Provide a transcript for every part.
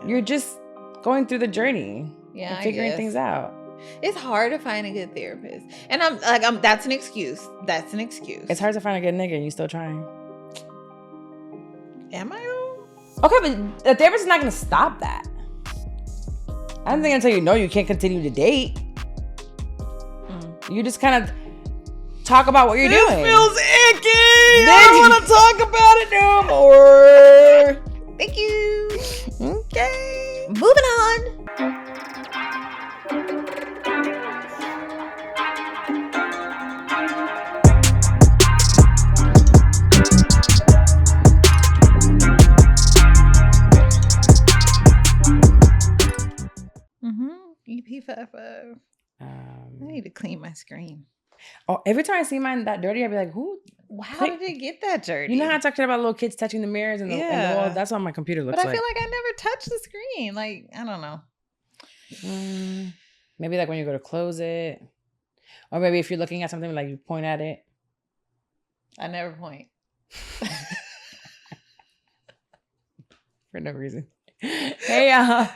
You're just going through the journey. Yeah, and figuring things out. It's hard to find a good therapist. And I'm that's an excuse. That's an excuse. It's hard to find a good nigga and you still trying. Am I though? Okay, but the therapist is not gonna stop that. I don't think until you know you can't continue to date. You just kind of talk about what you're doing. It feels icky. I don't want to talk about it no more. Thank you. Okay. Moving on. EP55. I need to clean my screen. Oh, every time I see mine that dirty, I'd be like, "Who? How did it get that dirty?" You know how I talked about little kids touching the mirrors and the walls? That's what my computer looks like. But I feel like I never touched the screen. Like, I don't know. Maybe like when you go to close it, or maybe if you're looking at something, like you point at it. I never point. For no reason. Hey y'all,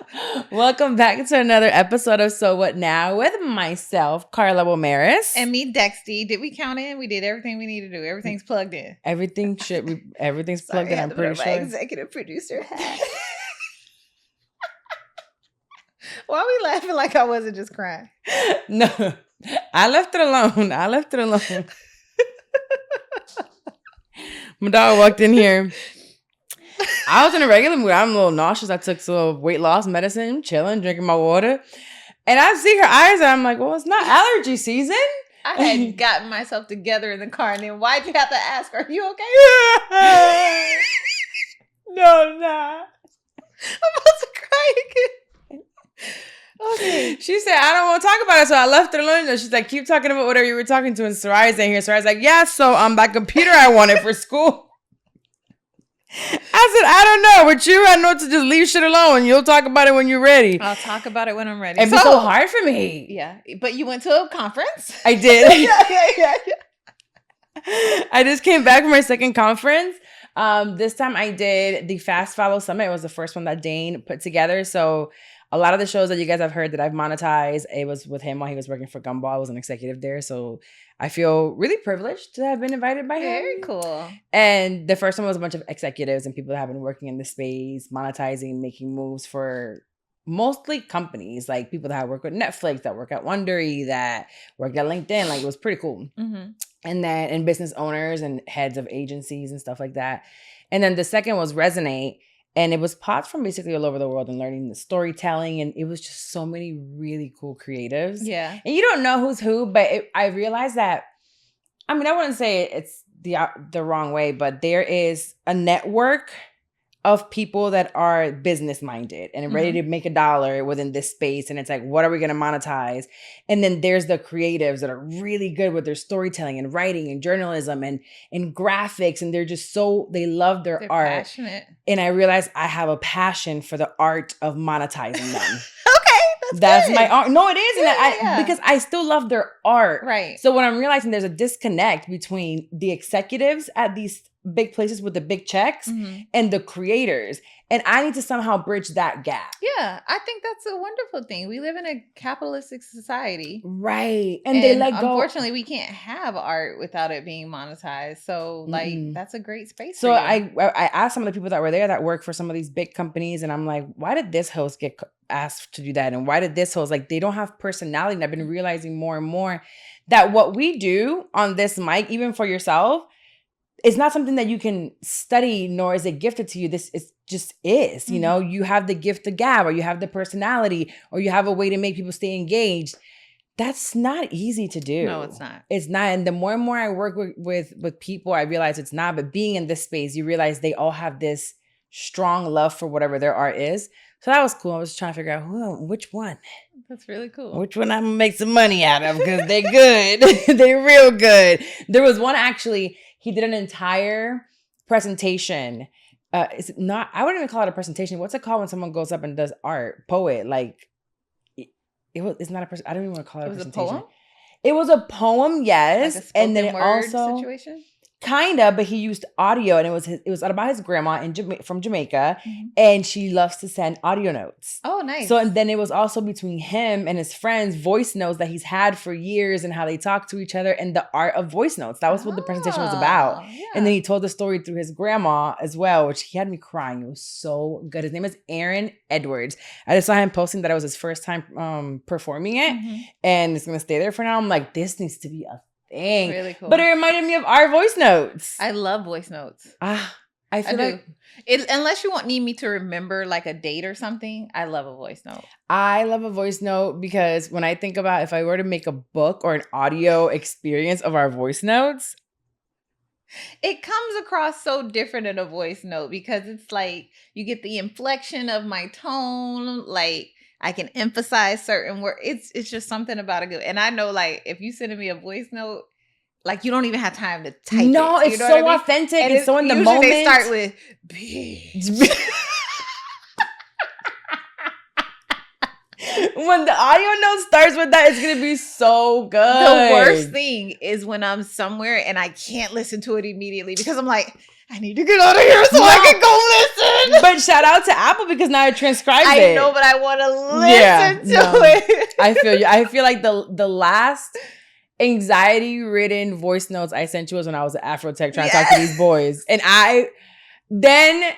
welcome back to another episode of So What Now with myself, Carla Womaris. And me, Dexty. Did we count in? We did everything we need to do. Everything's plugged in. Everything's plugged in, I'm pretty sure. My executive producer hat. Why are we laughing like I wasn't just crying? No, I left it alone. My dog walked in here. I was in a regular mood. I'm a little nauseous. I took some weight loss medicine, chilling, drinking my water. And I see her eyes and I'm like, well, it's not allergy season. I had gotten myself together in the car. And then why'd you have to ask, are you okay? No, I'm not. I'm about to cry again. Okay. She said, I don't want to talk about it. So I left her alone. She's like, keep talking about whatever you were talking to. And Soraya's in here. Soraya's like, yeah, so that computer I wanted for school. I said, I don't know. With you, I know to just leave shit alone. You'll talk about it when you're ready. I'll talk about it when I'm ready. It'd be so hard for me. Yeah. But you went to a conference? I did. Yeah. I just came back from my second conference. This time I did the Fast Follow Summit. It was the first one that Dane put together. So a lot of the shows that you guys have heard that I've monetized, it was with him while he was working for Gumball. I was an executive there. So I feel really privileged to have been invited by him. Very cool. And the first one was a bunch of executives and people that have been working in the space, monetizing, making moves for mostly companies, like people that have worked with Netflix, that work at Wondery, that work at LinkedIn. Like, it was pretty cool. Mm-hmm. And business owners and heads of agencies and stuff like that. And then the second was Resonate. And it was pods from basically all over the world and learning the storytelling. And it was just so many really cool creatives. Yeah. And you don't know who's who, but I realized that, I mean, I wouldn't say it's the wrong way, but there is a network of people that are business minded and ready to make $1 within this space. And it's like, what are we going to monetize? And then there's the creatives that are really good with their storytelling and writing and journalism and graphics. And they're just they love their art. Passionate. And I realized I have a passion for the art of monetizing them. That's my art. No, it is. Yeah. Because I still love their art. Right. So when I'm realizing there's a disconnect between the executives at these big places with the big checks and the creators. And I need to somehow bridge that gap. Yeah, I think that's a wonderful thing. We live in a capitalistic society. Right. And they let go. Unfortunately, we can't have art without it being monetized. So, that's a great space so for you. I asked some of the people that were there that work for some of these big companies, and I'm like, why did this host get asked to do that? And why did this host, like, they don't have personality. And I've been realizing more and more that what we do on this mic, even for yourself, it's not something that you can study, nor is it gifted to you. This is just is, you know, you have the gift of gab, or you have the personality, or you have a way to make people stay engaged. That's not easy to do. No, it's not. It's not. And the more and more I work with people, I realize it's not. But being in this space, you realize they all have this strong love for whatever their art is. So that was cool. I was trying to figure out which one. That's really cool. Which one I'm going to make some money out of, because they're good. They're real good. There was one actually, he did an entire presentation. It's not, I wouldn't even call it a presentation. What's it called when someone goes up and does art? Poet. Like, it's not a I don't even want to call it a presentation. It was a poem? It was a poem, yes. Like a spoken and then word also situation? Kinda, but he used audio, and it was about his grandma from Jamaica, and she loves to send audio notes. Oh, nice. So, and then it was also between him and his friends, voice notes that he's had for years, and how they talk to each other, and the art of voice notes. That was what the presentation was about. Yeah. And then he told the story through his grandma as well, which he had me crying. It was so good. His name is Aaron Edwards. I just saw him posting that it was his first time performing it, and it's gonna stay there for now. I'm like, this needs to be a thing. Really cool. But it reminded me of our voice notes. I love voice notes. I feel like unless you need me to remember like a date or something, I love a voice note. I love a voice note because when I think about if I were to make a book or an audio experience of our voice notes, it comes across so different in a voice note because it's like you get the inflection of my tone, like I can emphasize certain words. It's just something about a good. And I know, like, if you sending me a voice note, like you don't even have time to type it. No, it's so authentic. And it's so in the moment. They start with bitch. When the audio note starts with that, it's gonna be so good. The worst thing is when I'm somewhere and I can't listen to it immediately because I'm like, I need to get out of here so I can go listen. But shout out to Apple because now it transcribes it. I know, but I want to listen to it. I feel you. I feel like the last anxiety-ridden voice notes I sent you was when I was at Afrotech trying to talk to these boys. And then,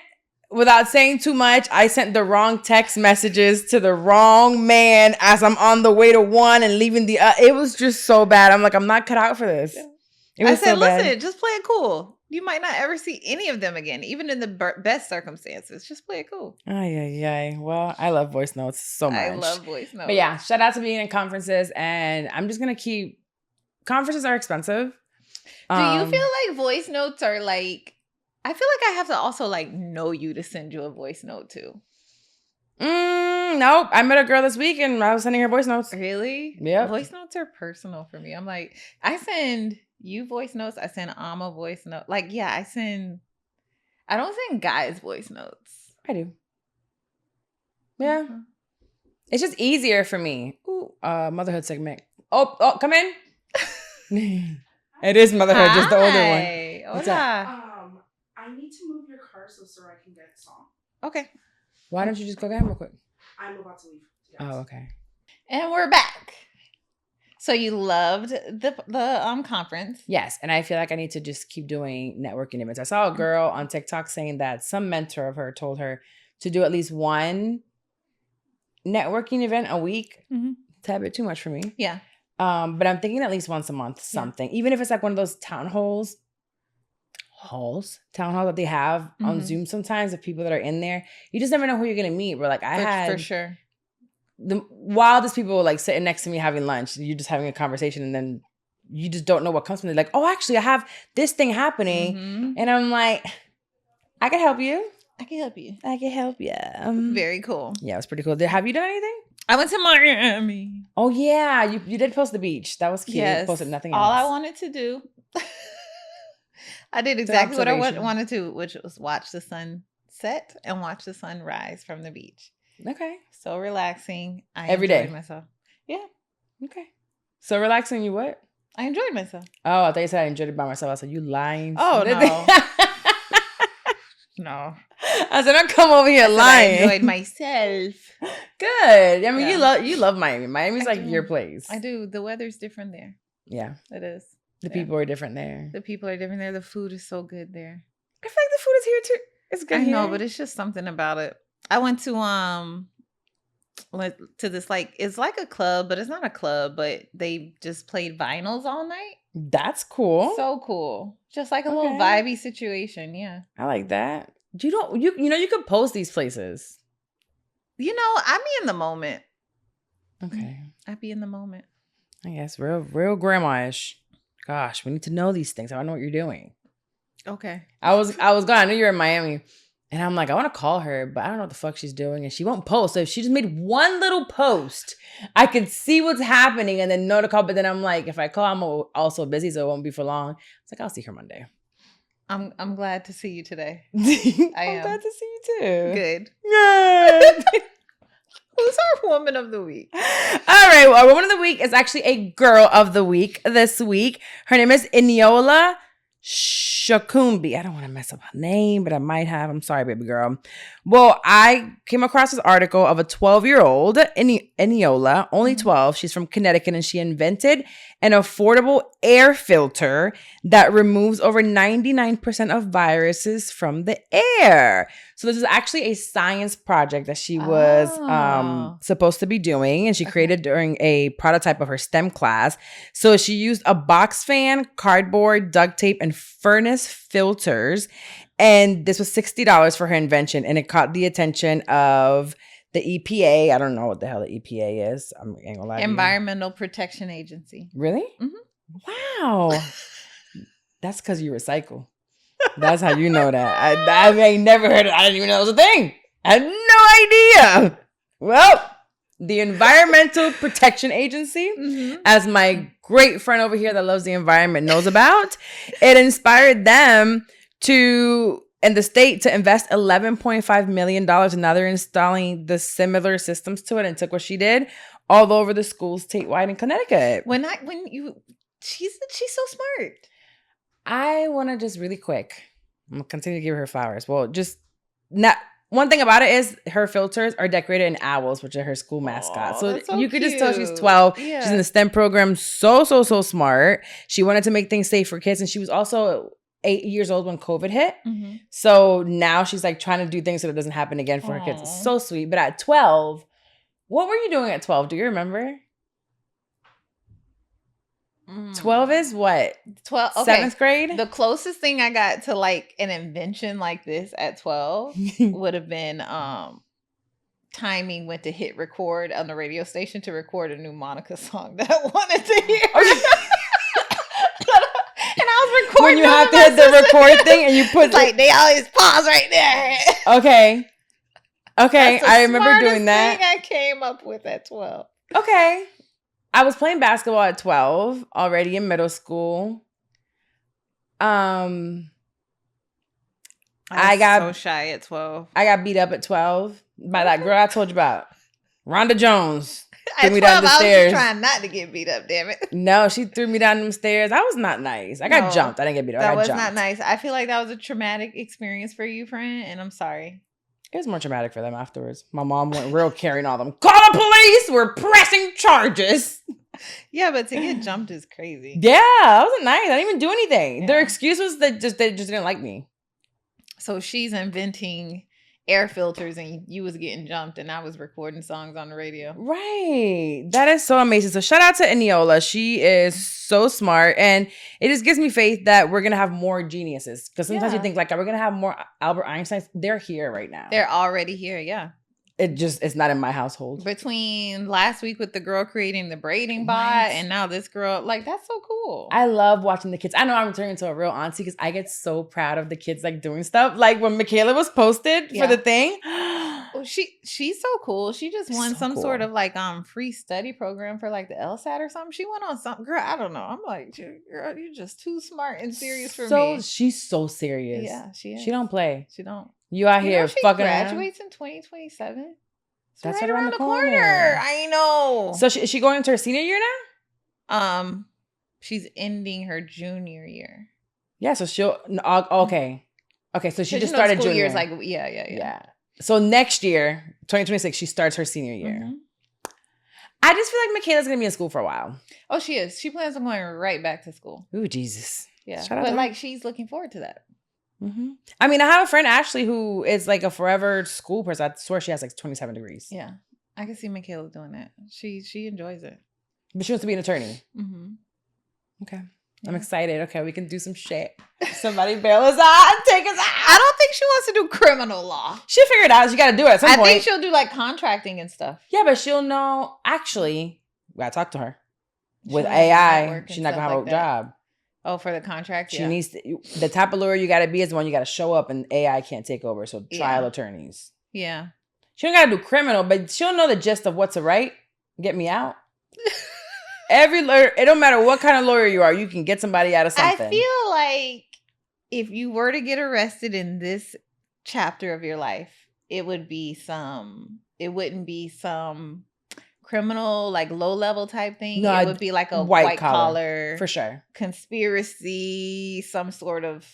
without saying too much, I sent the wrong text messages to the wrong man as I'm on the way to one and leaving the it was just so bad. I'm like, I'm not cut out for this. I said, listen, just play it cool. You might not ever see any of them again, even in the best circumstances. Just play it cool. Well, I love voice notes so much. I love voice notes. But yeah, shout out to being in conferences. And I'm just going to keep... Conferences are expensive. Do you feel like voice notes are like... I feel like I have to also like know you to send you a voice note too. Nope. I met a girl this week and I was sending her voice notes. Really? Yeah. Voice notes are personal for me. I'm like, I send you voice notes. I send Amma voice note. Like, yeah, I don't send guys voice notes. I do. Yeah. Mm-hmm. It's just easier for me. Ooh, motherhood segment. Oh, come in. It is motherhood, just the older one. What's up? I need to move your car so Sir I can get a song. Okay. Why don't you just go get him real quick? I'm about to leave. Yes. Oh, okay. And we're back. So you loved the conference. Yes, and I feel like I need to just keep doing networking events. I saw a girl on TikTok saying that some mentor of her told her to do at least one networking event a week. Mm-hmm. It's a bit too much for me. Yeah. But I'm thinking at least once a month, something. Even if it's like one of those town halls that they have on Zoom sometimes of people that are in there. You just never know who you're going to meet. But like I had... For sure. The wildest people like sitting next to me having lunch. You're just having a conversation and then you just don't know what comes from it. Like, oh, actually, I have this thing happening. Mm-hmm. And I'm like, I can help you. I can help you. I can help you. Very cool. Yeah, it was pretty cool. Have you done anything? I went to Miami. Oh, yeah. You did post the beach. That was cute. Yes. You posted nothing else. All I wanted to do. I did exactly what I wanted to, which was watch the sun set and watch the sun rise from the beach. Okay. So relaxing. Every day. Myself. Yeah. Okay. So relaxing, you what? I enjoyed myself. Oh, I thought you said I enjoyed it by myself. I said, you lying. Oh, no. No. I said, don't come over here lying. I enjoyed myself. Good. I mean, you love Miami. Miami's like your place. I do. The weather's different there. Yeah. It is. The people are different there. The people are different there. The food is so good there. I feel like the food is here too. It's good. I know, but it's just something about it. I went to this like it's like a club, but it's not a club, but they just played vinyls all night. That's cool. So cool. Just like a little vibey situation. Yeah. I like that. You could post these places. I be in the moment. Okay. I be in the moment. I guess real grandma-ish. Gosh, we need to know these things. I don't know what you're doing. Okay. I was gone. I knew you were in Miami. And I'm like, I want to call her, but I don't know what the fuck she's doing. And she won't post. So if she just made one little post, I could see what's happening and then know to call. But then I'm like, if I call, I'm also busy, so it won't be for long. It's like, I'll see her Monday. I'm glad to see you today. I'm glad to see you too. Good. Good. Who's our woman of the week? All right. Well, our woman of the week is actually a girl of the week this week. Her name is Eniola Shakumbi. I don't want to mess up her name, but I might have. I'm sorry, baby girl. Well, I came across this article of a 12-year-old, Eniola, only 12. She's from Connecticut, and she invented an affordable air filter that removes over 99% of viruses from the air. So this is actually a science project that she was supposed to be doing, and she created during a prototype of her STEM class. So she used a box fan, cardboard, duct tape, and furnace filters. And this was $60 for her invention, and it caught the attention of the EPA. I don't know what the hell the EPA is. I'm ain't gonna lie. Environmental Protection Agency. Really? Mm-hmm. Wow. That's because you recycle. That's how you know that. I ain't never heard of it. I didn't even know it was a thing. I had no idea. Well, the Environmental Protection Agency, as my great friend over here that loves the environment knows about, it inspired them in the state to invest $11.5 million, and now they're installing the similar systems to it, and took what she did all over the schools statewide in Connecticut. She's so smart. I want to just really quick, I'm going to continue to give her flowers. Well, just not one thing about it is her filters are decorated in owls, which are her school mascot. So you could just tell she's 12. Yeah. She's in the STEM program. So smart. She wanted to make things safe for kids. And she was also 8 years old when COVID hit. So now she's like trying to do things so it doesn't happen again for her kids. It's so sweet. But at 12, what were you doing at 12? Do you remember? 12 is what? 12. Okay. 7th grade? The closest thing I got to like an invention like this at 12 would have been timing when to hit record on the radio station to record a new Monica song that I wanted to hear. And I was recording. When you have to hit the record thing and you put like they always pause right there. Okay. I remember doing that. Thing I came up with at 12. Okay. I was playing basketball at 12, already in middle school. I got so shy at 12. I got beat up at 12 by that girl I told you about. Rhonda Jones. At 12, I was just trying not to get beat up, damn it. No, she threw me down them stairs. That was not nice. I got jumped. I didn't get beat up. That was not nice. I feel like that was a traumatic experience for you, friend, and I'm sorry. It was more traumatic for them afterwards. My mom went real carrying all them. Call the police! We're pressing charges. Yeah, but to get jumped is crazy. Yeah, that wasn't nice. I didn't even do anything. Yeah. Their excuse was that they just didn't like me. So she's inventing air filters and you was getting jumped and I was recording songs on the radio. Right. That is so amazing. So shout out to Eniola. She is so smart, and it just gives me faith that we're going to have more geniuses. Because sometimes you think like, are we going to have more Albert Einsteins? They're here right now. They're already here. Yeah. It's not in my household. Between last week with the girl creating the braiding bot and now this girl, like, that's so cool. I love watching the kids. I know I'm turning into a real auntie because I get so proud of the kids like doing stuff. Like when Michaela was posted for the thing. Oh, she's so cool. She just won some sort of like free study program for like the LSAT or something. She went on something. Girl, I don't know. I'm like, girl, you're just too smart and serious for me. She's so serious. Yeah, she is. She don't play. She don't. You out here fucking around. She graduates in 2027. That's right around the corner. I know. So is she going into her senior year now? She's ending her junior year. Yeah, so she'll okay. So she just started junior. Years like yeah. So next year, 2026, she starts her senior year. Mm-hmm. I just feel like Michaela's gonna be in school for a while. Oh, she is. She plans on going right back to school. Ooh, Jesus. Yeah, but like she's looking forward to that. Mm-hmm. I mean, I have a friend, Ashley, who is like a forever school person. I swear she has like 27 degrees. Yeah. I can see Michaela doing that. She enjoys it. But she wants to be an attorney. Mm-hmm. Okay. Yeah. I'm excited. Okay, we can do some shit. Somebody bail us out and take us out. I don't think she wants to do criminal law. She'll figure it out. She got to do it at some point. I think she'll do like contracting and stuff. Yeah, but she'll know. Actually, we got to talk to her. With AI, she's not going to have a job. Oh, for the contract? She needs to, the type of lawyer you got to be is the one you got to show up and AI can't take over. So trial attorneys. Yeah. She don't got to do criminal, but she'll know the gist of what's a right. Get me out. Every lawyer, it don't matter what kind of lawyer you are, you can get somebody out of something. I feel like if you were to get arrested in this chapter of your life, it wouldn't be some criminal, like low level type thing, No, it would be like a white white collar for sure. conspiracy, some sort of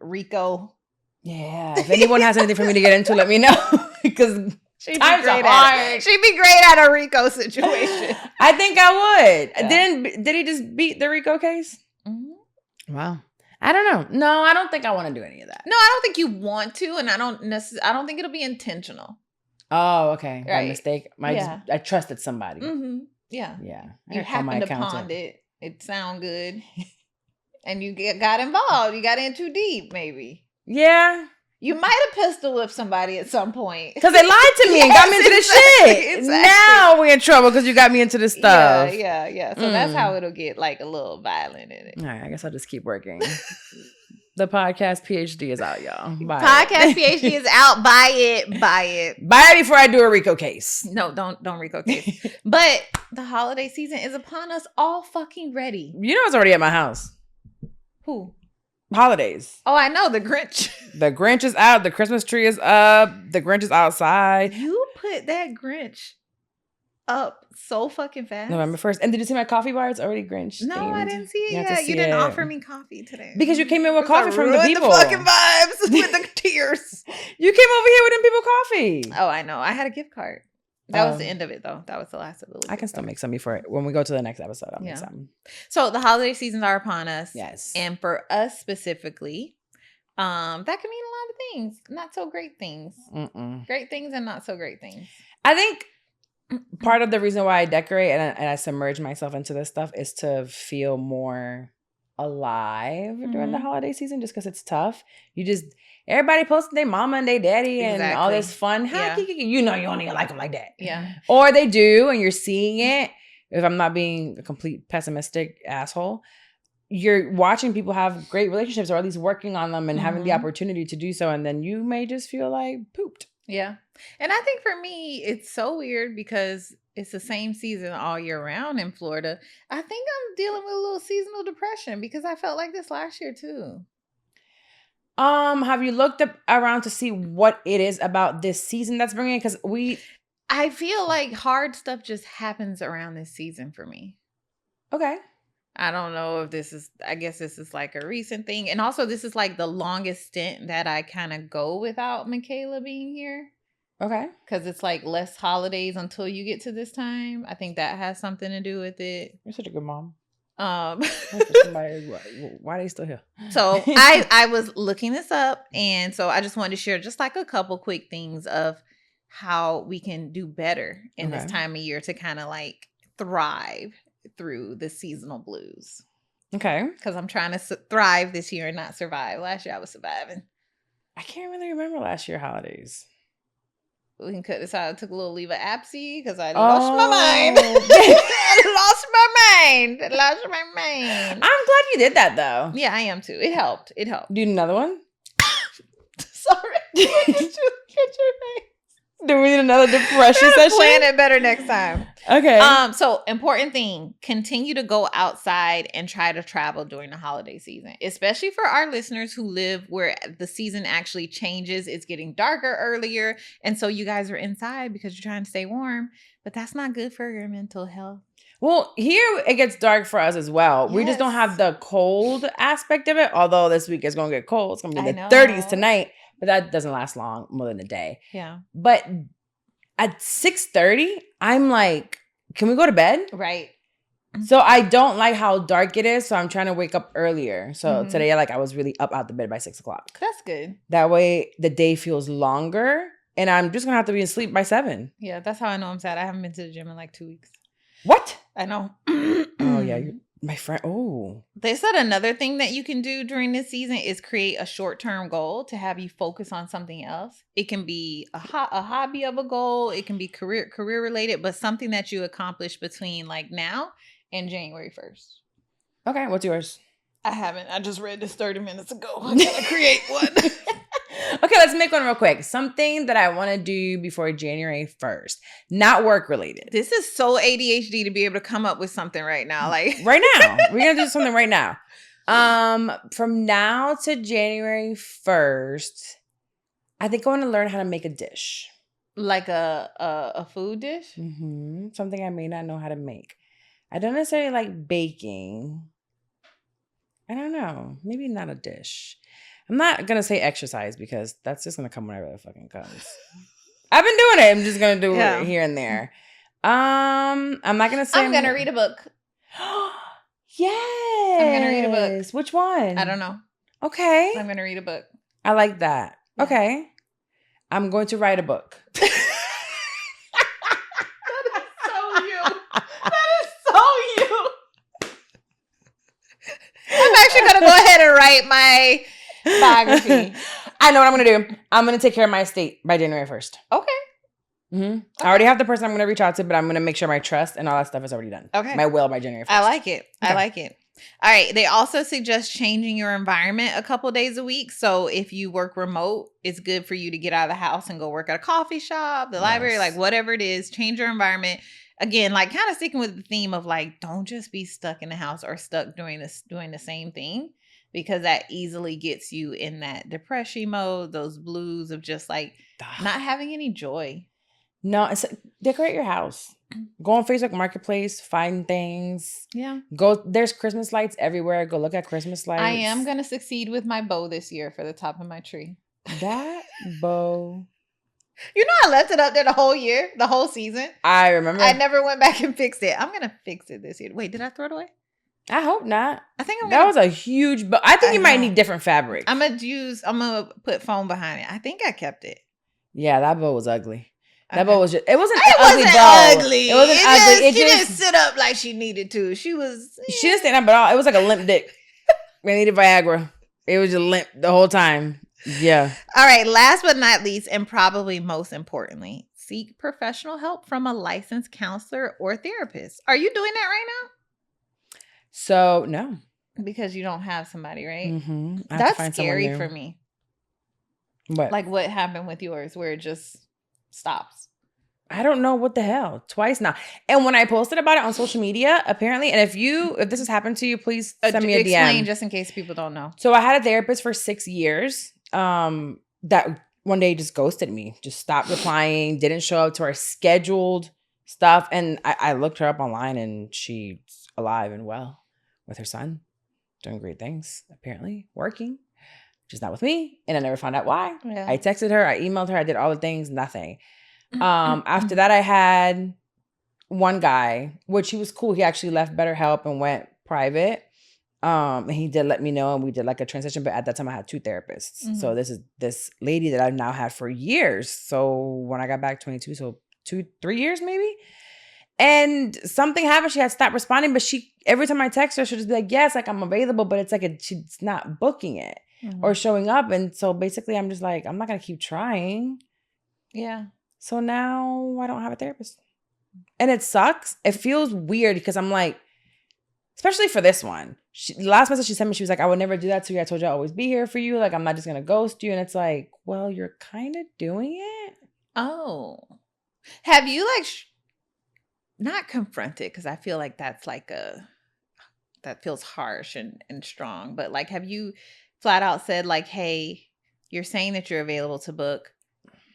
RICO. Yeah. If anyone has anything for me to get into, let me know. Because She'd be times are great hard. at it. She'd be great at a RICO situation. I think I would. Yeah. Did he just beat the RICO case? Mm-hmm. Wow. I don't know. No, I don't think I want to do any of that. No, I don't think you want to, and I don't think it'll be intentional. Oh, okay. Right. My mistake. I trusted somebody. Mm-hmm. Yeah. Yeah. I You gotta call my happened to accountant. pond it. It sound good. And you got involved. You got in too deep, maybe. Yeah. You might have pistol whipped somebody at some point. Because they lied to me and got me into this shit. Exactly. Now we're in trouble because you got me into this stuff. Yeah. So that's how it'll get like a little violent in it. All right. I guess I'll just keep working. The podcast PhD is out, y'all. Buy Podcast it. PhD is out. Buy it. Buy it before I do a RICO case. No, don't RICO case. But the holiday season is upon us, all fucking ready. You know it's already at my house. Who? Holidays. Oh, I know, the Grinch. The Grinch is out. The Christmas tree is up. The Grinch is outside. You put that Grinch up so fucking fast. November 1st. And did you see my coffee bar? It's already Grinch No, themed. I didn't see it You have to yet. see You didn't it. offer me coffee today. Because you came in with coffee from the ruined people. The fucking vibes with the tears. You came over here with them people coffee. Oh, I know. I had a gift card. That was the Oh. end of it, though. That was the last of the. I can still make some before when we go to the next episode. I'll make Yeah. some. So the holiday seasons are upon us. Yes. And for us specifically, that can mean a lot of things. Not so great things. Great things and not so great things. I think part of the reason why I decorate and I submerge myself into this stuff is to feel more alive during the holiday season, just because it's tough. Everybody posting their mama and their daddy and all Exactly. this fun. Yeah. You know you only like them like that. Yeah. Or they do, and you're seeing it. If I'm not being a complete pessimistic asshole, you're watching people have great relationships, or at least working on them and having the opportunity to do so, and then you may just feel like pooped. Yeah. And I think for me, it's so weird because it's the same season all year round in Florida. I think I'm dealing with a little seasonal depression because I felt like this last year too. Have you looked up around to see what it is about this season that's bringing it? Because I feel like hard stuff just happens around this season for me. Okay. I don't know if I guess this is like a recent thing. And also this is like the longest stint that I kind of go without Michaela being here. Okay. Because it's like less holidays until you get to this time. I think that has something to do with it. You're such a good mom. Why are they still here? So I was looking this up, and so I just wanted to share just like a couple quick things of how we can do better in this time of year to kind of like thrive through the seasonal blues. Okay. Because I'm trying to thrive this year and not survive. Last year I was surviving. I can't really remember last year holidays. We can cut this out. I took a little leave of absy because I lost my mind. Lost my mind. I'm glad you did that though. Yeah, I am too. It helped. Do you need another one? Sorry. Get your face. Do we need another depression session? Plan it better next time. Okay. So important thing, continue to go outside and try to travel during the holiday season, especially for our listeners who live where the season actually changes. It's getting darker earlier. And so you guys are inside because you're trying to stay warm, but that's not good for your mental health. Well, here it gets dark for us as well. We just don't have the cold aspect of it. Although this week is going to get cold. It's going to be in the 30s tonight. But that doesn't last long, more than a day. Yeah. But at 6:30, I'm like, can we go to bed? Right. So I don't like how dark it is. So I'm trying to wake up earlier. So today, I was really up out the bed by 6 o'clock. That's good. That way the day feels longer. And I'm just going to have to be asleep by 7. Yeah, that's how I know I'm sad. I haven't been to the gym in like 2 weeks. What? I know. Oh, yeah. My friend. Oh. They said another thing that you can do during this season is create a short-term goal to have you focus on something else. It can be a hobby of a goal. It can be career related, but something that you accomplish between like now and January 1st. Okay. What's yours? I haven't. I just read this 30 minutes ago. I gotta create one. Okay, let's make one real quick. Something that I want to do before January 1st. Not work related. This is so ADHD to be able to come up with something right now. Like right now. We're going to do something right now. From now to January 1st, I think I want to learn how to make a dish. Like a food dish? Something I may not know how to make. I don't necessarily like baking. I don't know. Maybe not a dish. I'm not gonna say exercise because that's just gonna come whenever it fucking comes. I've been doing it. I'm just gonna do it here and there. I'm not gonna say I'm gonna read a book. Yes. I'm gonna read a book. Which one? I don't know. Okay. I'm gonna read a book. I like that. Yeah. Okay. I'm going to write a book. That is so you. That is so you. I'm actually gonna go ahead and write my biography. I know what I'm gonna do. I'm gonna take care of my estate by January 1st. Okay. I already have the person I'm gonna reach out to, but I'm gonna make sure my trust and all that stuff is already done. Okay. My will by January 1st. I like it. Okay. I like it. All right. They also suggest changing your environment a couple days a week. So if you work remote, it's good for you to get out of the house and go work at a coffee shop, the library, like whatever it is, change your environment. Again, like kind of sticking with the theme of like, don't just be stuck in the house or stuck doing the same thing, because that easily gets you in that depression mode, those blues of just like not having any joy. No, it's decorate your house. Go on Facebook Marketplace, find things. Yeah. There's Christmas lights everywhere. Go look at Christmas lights. I am going to succeed with my bow this year for the top of my tree. That bow. You know, I left it up there the whole year, the whole season. I remember. I never went back and fixed it. I'm going to fix it this year. Wait, did I throw it away? I hope not. I think that was a huge bow. I think you might need different fabric. I'm going to put foam behind it. I think I kept it. Yeah, that bow was ugly. Okay. That bow was just, it wasn't ugly. It wasn't ugly. She didn't sit up like she needed to. She didn't stand up at all. It was like a limp dick. We needed Viagra. It was just limp the whole time. Yeah. All right. Last but not least, and probably most importantly, seek professional help from a licensed counselor or therapist. Are you doing that right now? So, no. Because you don't have somebody, right? Mm-hmm. That's scary for me. What? Like what happened with yours where it just stops? I don't know what the hell. Twice now. And when I posted about it on social media, apparently, and if this has happened to you, please send me a DM. Explain just in case people don't know. So I had a therapist for 6 years that one day just ghosted me, just stopped replying, didn't show up to our scheduled stuff. And I looked her up online and she's alive and well with her son, doing great things, apparently, working. Just not with me. And I never found out why. Yeah. I texted her, I emailed her, I did all the things, nothing. After that, I had one guy, which he was cool. He actually left BetterHelp and went private. And he did let me know, and we did like a transition. But at that time, I had 2 therapists. Mm-hmm. So this is this lady that I've now had for years. So when I got back 22, so 2-3 years maybe. And something happened. She had stopped responding, but every time I text her, she'll just be like, yes, like I'm available. But it's like she's not booking it or showing up. And so basically, I'm just like, I'm not going to keep trying. Yeah. So now I don't have a therapist. And it sucks. It feels weird because I'm like, especially for this one. The last message she sent me, she was like, I would never do that to you. I told you I'd always be here for you. Like, I'm not just going to ghost you. And it's like, well, you're kind of doing it. Oh. Have you like, not confronted, because I feel like that's like that feels harsh and strong. But like, have you flat out said like, hey, you're saying that you're available to book,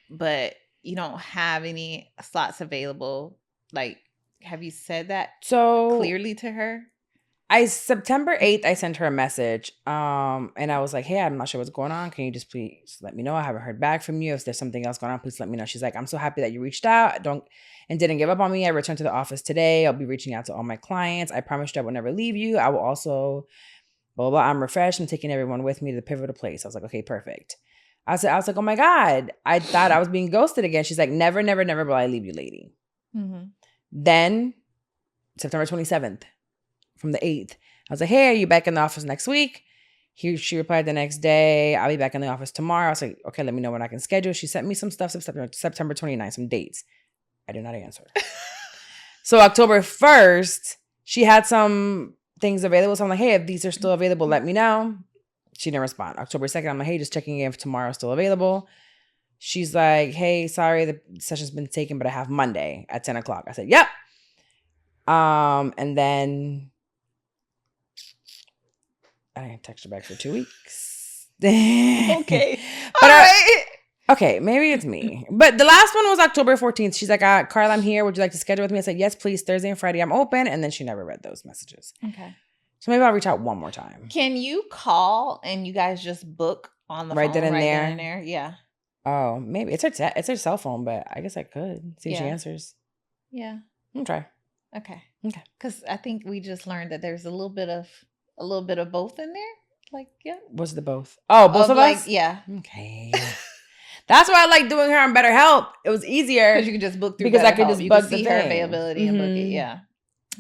but you don't have any slots available? Like, have you said that so clearly to her? September 8th, I sent her a message. And I was like, hey, I'm not sure what's going on. Can you just please let me know? I haven't heard back from you. If there's something else going on, please let me know. She's like, I'm so happy that you reached out. And didn't give up on me. I returned to the office today. I'll be reaching out to all my clients. I promised you I would never leave you. I will also, blah, blah, blah. I'm refreshed. I'm taking everyone with me to the pivotal place. I was like, okay, perfect. I was like, oh my God, I thought I was being ghosted again. She's like, never, never, never will I leave you, lady. Mm-hmm. Then September 27th from the 8th, I was like, hey, are you back in the office next week? She replied the next day, I'll be back in the office tomorrow. I was like, okay, let me know when I can schedule. She sent me some stuff September 29th, some dates. I did not answer. So October 1st, she had some things available. So I'm like, hey, if these are still available, let me know. She didn't respond. October 2nd, I'm like, hey, just checking in if tomorrow's still available. She's like, hey, sorry, the session's been taken, but I have Monday at 10 o'clock. I said, yep. And then I didn't text her back for 2 weeks. Okay. But all right. Okay, maybe it's me. But the last one was October 14th. She's like, Carla, I'm here. Would you like to schedule with me? I said, yes, please. Thursday and Friday, I'm open. And then she never read those messages. Okay. So maybe I'll reach out one more time. Can you call and you guys just book on the Right phone then and right there? then and there? Yeah. Oh, maybe. It's her cell phone, but I guess I could. See if she Yeah. answers. Yeah. I'll try. Okay. Okay. Because I think we just learned that there's a little bit of both in there. Like, yeah. What's the both? Oh, both of like, us? Yeah. Okay. That's why I like doing her on BetterHelp. It was easier. Because you can just book through Because I could BetterHelp. just you book can the see her thing. availability and book it. Mhm. Yeah.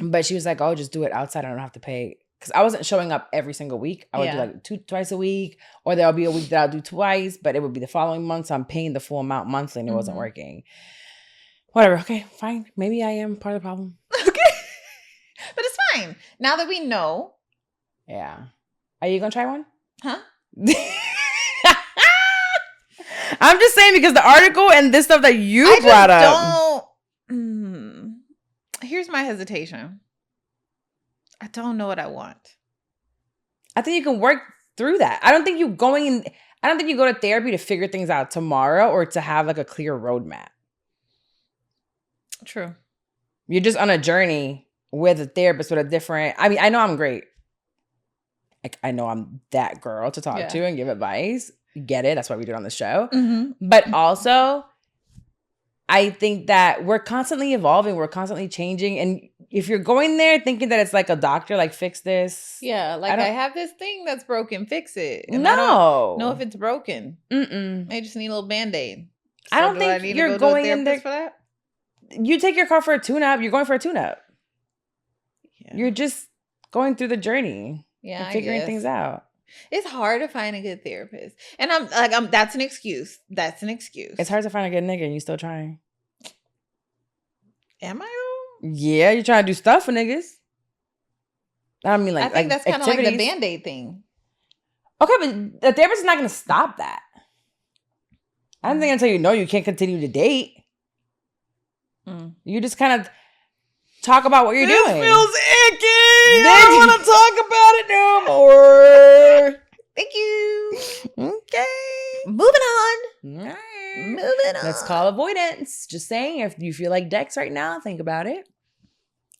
But she was like, oh, just do it outside. I don't have to pay. Because I wasn't showing up every single week. I would do like twice a week. Or there'll be a week that I'll do twice. But it would be the following month. So I'm paying the full amount monthly and it wasn't working. Whatever. Okay, fine. Maybe I am part of the problem. Okay. But it's fine. Now that we know. Yeah. Are you going to try one? Huh? I'm just saying because the article and this stuff that you brought up. Here's my hesitation. I don't know what I want. I think you can work through that. I don't think you go to therapy to figure things out tomorrow or to have like a clear roadmap. True. You're just on a journey with a therapist with a different. I mean, I know I'm great. Like I know I'm that girl to talk to and give advice. Get it? That's why we do it on the show. Mm-hmm. But also, I think that we're constantly evolving. We're constantly changing. And if you're going there thinking that it's like a doctor, like fix this. Yeah, like I have this thing that's broken, fix it. And no. I don't know if it's broken. Mm-mm. I just need a little Band-Aid. So I don't think you're going in there for that. You take your car for a tune-up. You're going for a tune-up. Yeah. You're just going through the journey. Yeah, and figuring things out. It's hard to find a good therapist. And I'm like, that's an excuse. That's an excuse. It's hard to find a good nigga and you still trying. Am I? Yeah, you're trying to do stuff for niggas. I mean, like, I think that's kind of like the Band-Aid thing. Okay, but the therapist is not going to stop that. I don't think until you know you can't continue to date. You just kind of talk about what you're doing. This feels icky. I don't want to talk about it no more. Thank you. Okay. Moving on. All right. Moving on. Let's call avoidance. Just saying, if you feel like Dex right now, think about it.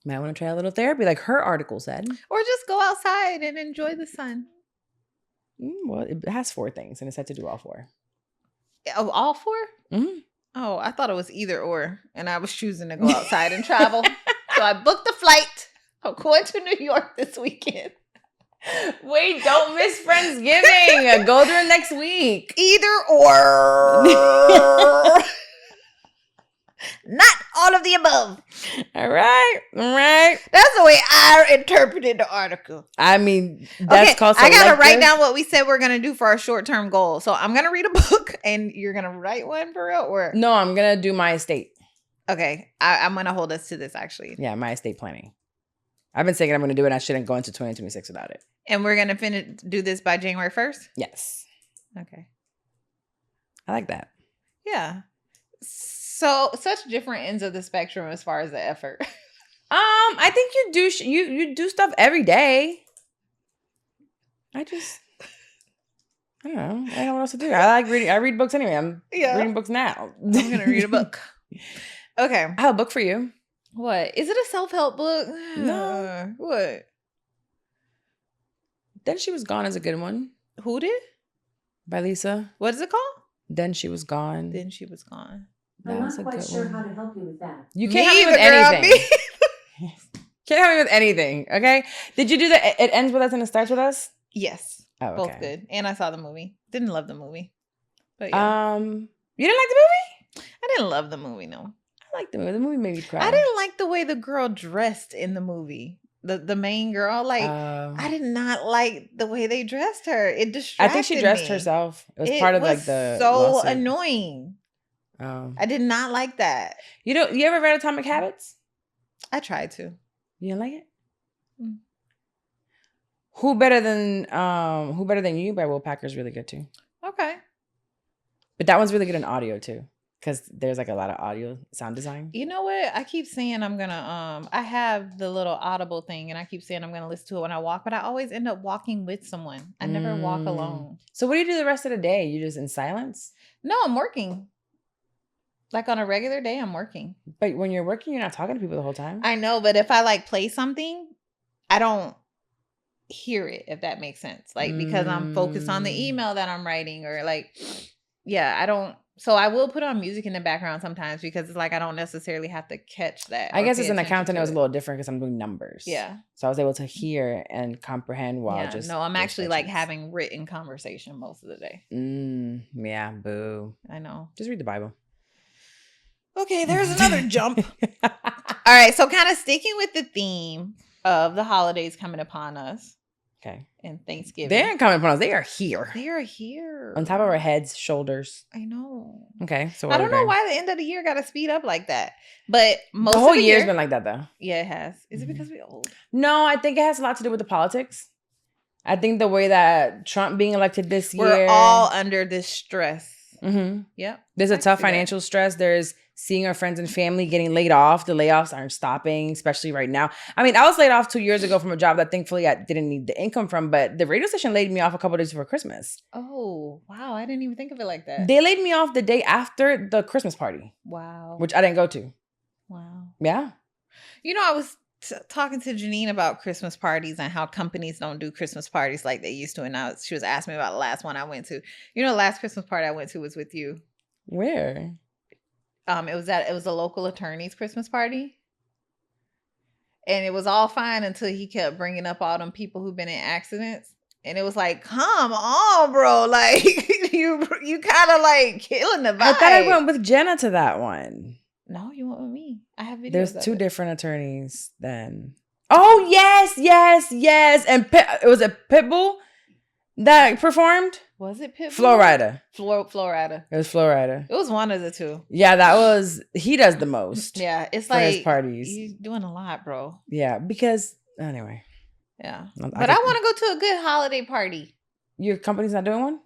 Might want to try a little therapy, like her article said. Or just go outside and enjoy the sun. Well, it has 4 things, and it said to do all 4. Oh, all 4? Mm-hmm. Oh, I thought it was either or, and I was choosing to go outside and travel. So I booked the flight. I'm going to New York this weekend. Wait, don't miss Friendsgiving. Go through it next week. Either or. Not all of the above. All right. That's the way I interpreted the article. I mean, that's called selective. I got to write down what we said we're going to do for our short-term goal. So I'm going to read a book and you're going to write one for real? Or no, I'm going to do my estate. Okay. I'm going to hold us to this actually. Yeah, my estate planning. I've been saying I'm going to do it and I shouldn't go into 2026 without it. And we're going to do this by January 1st? Yes. Okay. I like that. Yeah. So such different ends of the spectrum as far as the effort. I think you do stuff every day. I don't know. I don't know what else to do. I like reading. I read books anyway. I'm reading books now. I'm going to read a book. Okay. I have a book for you. What? Is it a self-help book? No. What? Then She Was Gone is a good one. Who did? By Lisa. What is it called? Then She Was Gone. Then She Was Gone. I'm not quite sure how to help you with that. You can't help me with anything. Can't help me with anything. Okay. Did you do the It Ends With Us and It Starts With Us? Yes. Oh, okay. Both good. And I saw the movie. Didn't love the movie. But yeah. You didn't like the movie? I didn't love the movie, no. I liked the movie. The movie made me cry. I didn't like the way the girl dressed in the movie. The main girl. Like, I did not like the way they dressed her. It distracted me. I think she dressed herself. It was part of like the so lawsuit. annoying. Oh. I did not like that. You ever read Atomic Habits? I tried to. You didn't like it? Who Better Than You by Will Packer is really good too. Okay. But that one's really good in audio too. Because there's like a lot of audio sound design. You know what? I keep saying I'm gonna I have the little Audible thing and I keep saying I'm gonna listen to it when I walk, but I always end up walking with someone. I never walk alone. So what do you do the rest of the day? You just in silence? No, I'm working. Like on a regular day, I'm working. But when you're working, you're not talking to people the whole time. I know, but if I like play something, I don't hear it, if that makes sense. Like because I'm focused on the email that I'm writing or like, yeah, I don't. So I will put on music in the background sometimes because it's like I don't necessarily have to catch that. I guess as an accountant, it was a little different because I'm doing numbers. Yeah. So I was able to hear and comprehend while just. No, I'm actually like having written conversation most of the day. Yeah, boo. I know. Just read the Bible. Okay, there's another jump. All right, so kind of sticking with the theme of the holidays coming upon us. Okay. And Thanksgiving. They aren't coming upon us. They are here. They are here. On top of our heads, shoulders. I know. Okay. So I don't know why the end of the year got to speed up like that. But most the whole of the year's been like that, though. Yeah, it has. Is it because we're old? No, I think it has a lot to do with the politics. I think the way that Trump being elected this year. We're all under this stress. Mm-hmm. Yep. There's a tough financial stress. There's seeing our friends and family getting laid off. The layoffs aren't stopping, especially right now. I mean, I was laid off 2 years ago from a job that thankfully I didn't need the income from, but the radio station laid me off a couple of days before Christmas. Oh, wow. I didn't even think of it like that. They laid me off the day after the Christmas party. Wow. Which I didn't go to. Wow. Yeah. You know, I was talking to Janine about Christmas parties and how companies don't do Christmas parties like they used to. And now she was asking me about the last one I went to. You know, the last Christmas party I went to was with you. Where? It was a local attorney's Christmas party. And it was all fine until he kept bringing up all them people who've been in accidents. And it was like, come on, bro. Like, you kind of like killing the vibe. I thought I went with Jenna to that one. No, you went with me. I have videos. There's two different attorneys then. Oh, yes. And it was a Pitbull that performed? Was it Pitbull? Florida. Florida. It was Florida. It was one of the two. Yeah, he does the most. Yeah, it's for like his parties. You're doing a lot, bro. Yeah, because anyway. Yeah. But I want to go to a good holiday party. Your company's not doing one?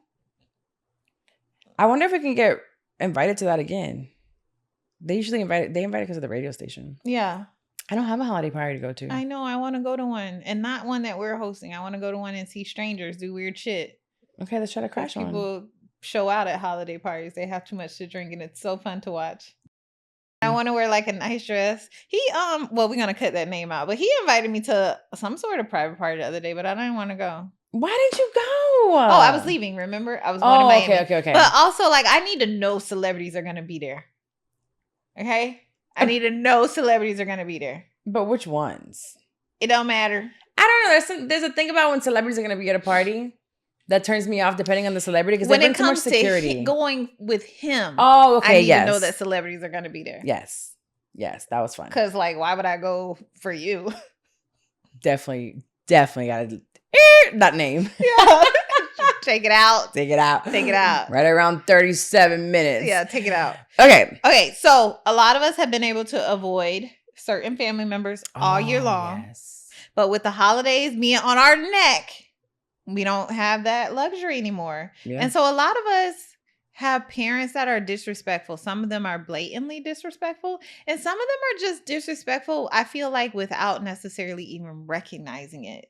I wonder if we can get invited to that again. They usually invite because of the radio station. Yeah. I don't have a holiday party to go to. I know. I want to go to one. And not one that we're hosting. I want to go to one and see strangers do weird shit. Okay, let's try to crash on. People show out at holiday parties. They have too much to drink and it's so fun to watch. I want to wear like a nice dress. Well, we're going to cut that name out, but he invited me to some sort of private party the other day, but I didn't want to go. Why didn't you go? Oh, I was leaving, remember? I was going to Miami. Okay. But also, like, I need to know celebrities are going to be there. Okay? I need to know celebrities are going to be there. But which ones? It don't matter. I don't know. There's a thing about when celebrities are going to be at a party that turns me off depending on the celebrity because they bring too much security. To going with him. Oh, okay, I need to know that celebrities are going to be there. Yes, that was fun. Because, like, why would I go for you? Definitely got to that name. Yeah. Take it out. Take it out. Right around 37 minutes. Yeah, take it out. Okay, so a lot of us have been able to avoid certain family members all year long. Yes. But with the holidays being on our neck, we don't have that luxury anymore. Yeah. And so a lot of us have parents that are disrespectful. Some of them are blatantly disrespectful. And some of them are just disrespectful, I feel like, without necessarily even recognizing it.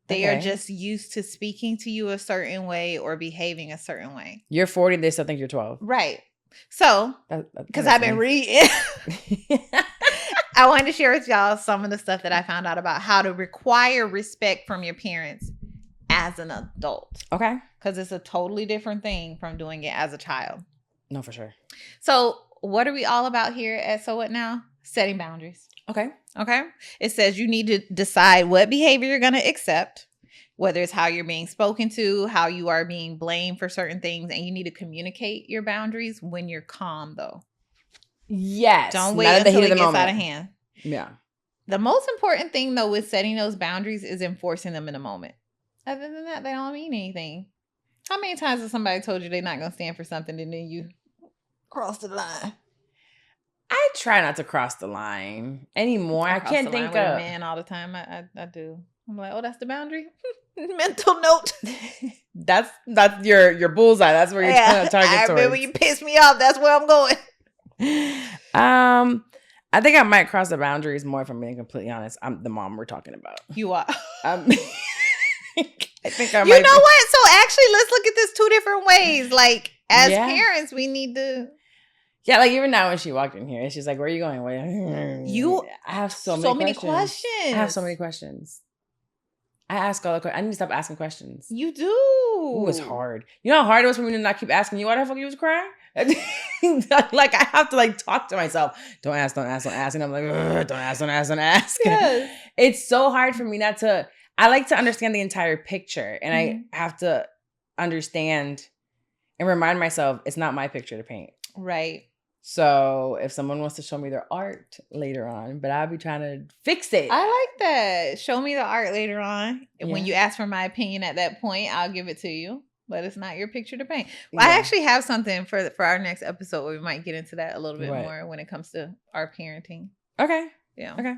They are just used to speaking to you a certain way or behaving a certain way. You're 40, they still think you're 12. Right. So, because I've been reading, I wanted to share with y'all some of the stuff that I found out about how to require respect from your parents as an adult. Okay. Because it's a totally different thing from doing it as a child. No, for sure. So, what are we all about here at So What Now? Setting boundaries. Okay. It says you need to decide what behavior you're going to accept, whether it's how you're being spoken to, how you are being blamed for certain things, and you need to communicate your boundaries when you're calm, though. Yes. Don't wait until it gets out of hand. Yeah. The most important thing, though, with setting those boundaries is enforcing them in the moment. Other than that, they don't mean anything. How many times has somebody told you they're not going to stand for something and then you cross the line? I try not to cross the line anymore. I can't think of a man all the time. I do. I'm like, oh, that's the boundary. Mental note. That's your bullseye. That's where you're trying to target I towards. remember you pissed me off. That's where I'm going. I think I might cross the boundaries more, if I'm being completely honest. I'm the mom we're talking about. You are. I think I You might. know what? So actually, let's look at this two different ways. Like, as Yeah. parents, we need to. Yeah, like even now when she walked in here, she's like, "Where are you going?" I have so many questions. I have so many questions. I ask all the questions. I need to stop asking questions. You do. Ooh, it's hard. You know how hard it was for me to not keep asking you why the fuck you was crying? Like, I have to like talk to myself. Don't ask. And I'm like, don't ask. Yes. It's so hard for me not to. I like to understand the entire picture, and I have to understand and remind myself it's not my picture to paint. Right. So if someone wants to show me their art later on, but I'll be trying to fix it. I like that. Show me the art later on. And when Yeah. you ask for my opinion at that point, I'll give it to you. But it's not your picture to paint. Yeah. I actually have something for our next episode where we might get into that a little bit What? more when it comes to our parenting. Okay. Yeah. Okay.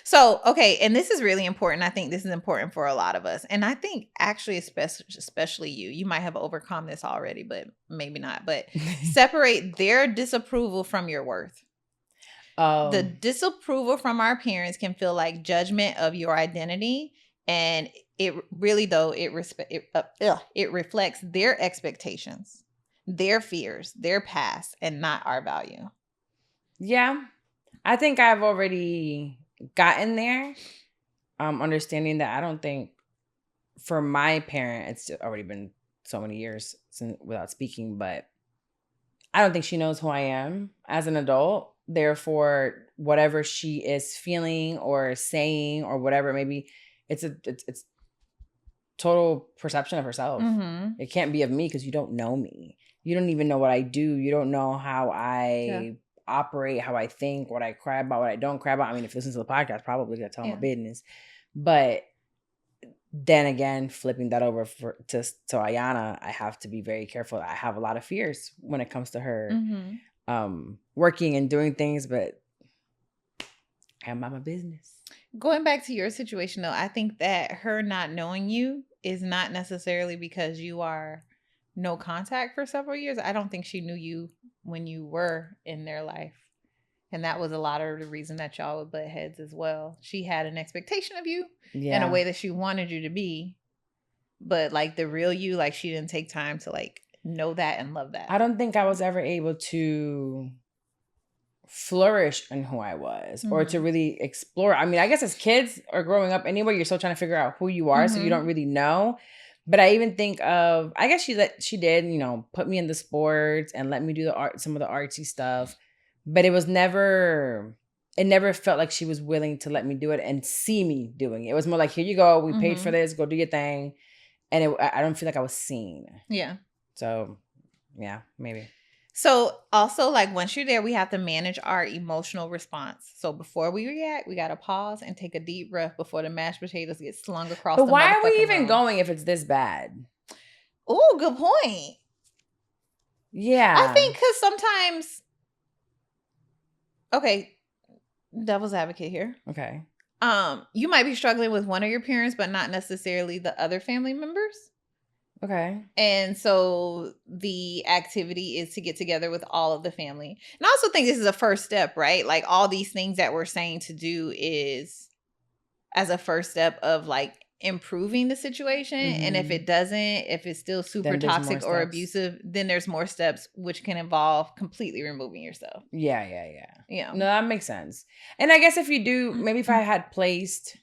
So, okay, and this is really important. I think this is important for a lot of us. And I think actually especially you might have overcome this already, but maybe not. But separate their disapproval from your worth. The disapproval from our parents can feel like judgment of your identity, and it really though it reflects their expectations, their fears, their past, and not our value. Yeah. I think I've already gotten there. Understanding that I don't think for my parent, it's already been so many years since without speaking, but I don't think she knows who I am as an adult. Therefore, whatever she is feeling or saying or whatever, maybe it's total perception of herself. Mm-hmm. It can't be of me because you don't know me. You don't even know what I do. You don't know how I operate, how I think, what I cry about, what I don't cry about. I mean, if you listen to the podcast, probably gonna tell my business. But then again, flipping that over to Ayana, I have to be very careful. I have a lot of fears when it comes to her working and doing things, but I am my business. Going back to your situation, though, I think that her not knowing you is not necessarily because you are no contact for several years. I don't think she knew you when you were in their life. And that was a lot of the reason that y'all would butt heads as well. She had an expectation of you in a way that she wanted you to be. But like the real you, like she didn't take time to like know that and love that. I don't think I was ever able to flourish in who I was or to really explore. I mean, I guess as kids or growing up anyway, you're still trying to figure out who you are. So you don't really know. But I even think of, I guess she did, you know, put me in the sports and let me do some of the artsy stuff. But it never felt like she was willing to let me do it and see me doing it. It was more like, here you go. We paid for this. Go do your thing. And I don't feel like I was seen. Yeah. So, yeah, maybe. So also, like, once you're there, we have to manage our emotional response. So before we react, we got to pause and take a deep breath before the mashed potatoes get slung across the But why are we motherfucking even room. going if it's this bad? Oh, good point. Yeah. I think because sometimes, okay, devil's advocate here. Okay. You might be struggling with one of your parents, but not necessarily the other family members. Okay. And so the activity is to get together with all of the family. And I also think this is a first step, right? Like all these things that we're saying to do is as a first step of like improving the situation. And if it doesn't, if it's still super toxic or abusive, then there's more steps, which can involve completely removing yourself. Yeah. Yeah. No, that makes sense. And I guess if you do, maybe if I had placed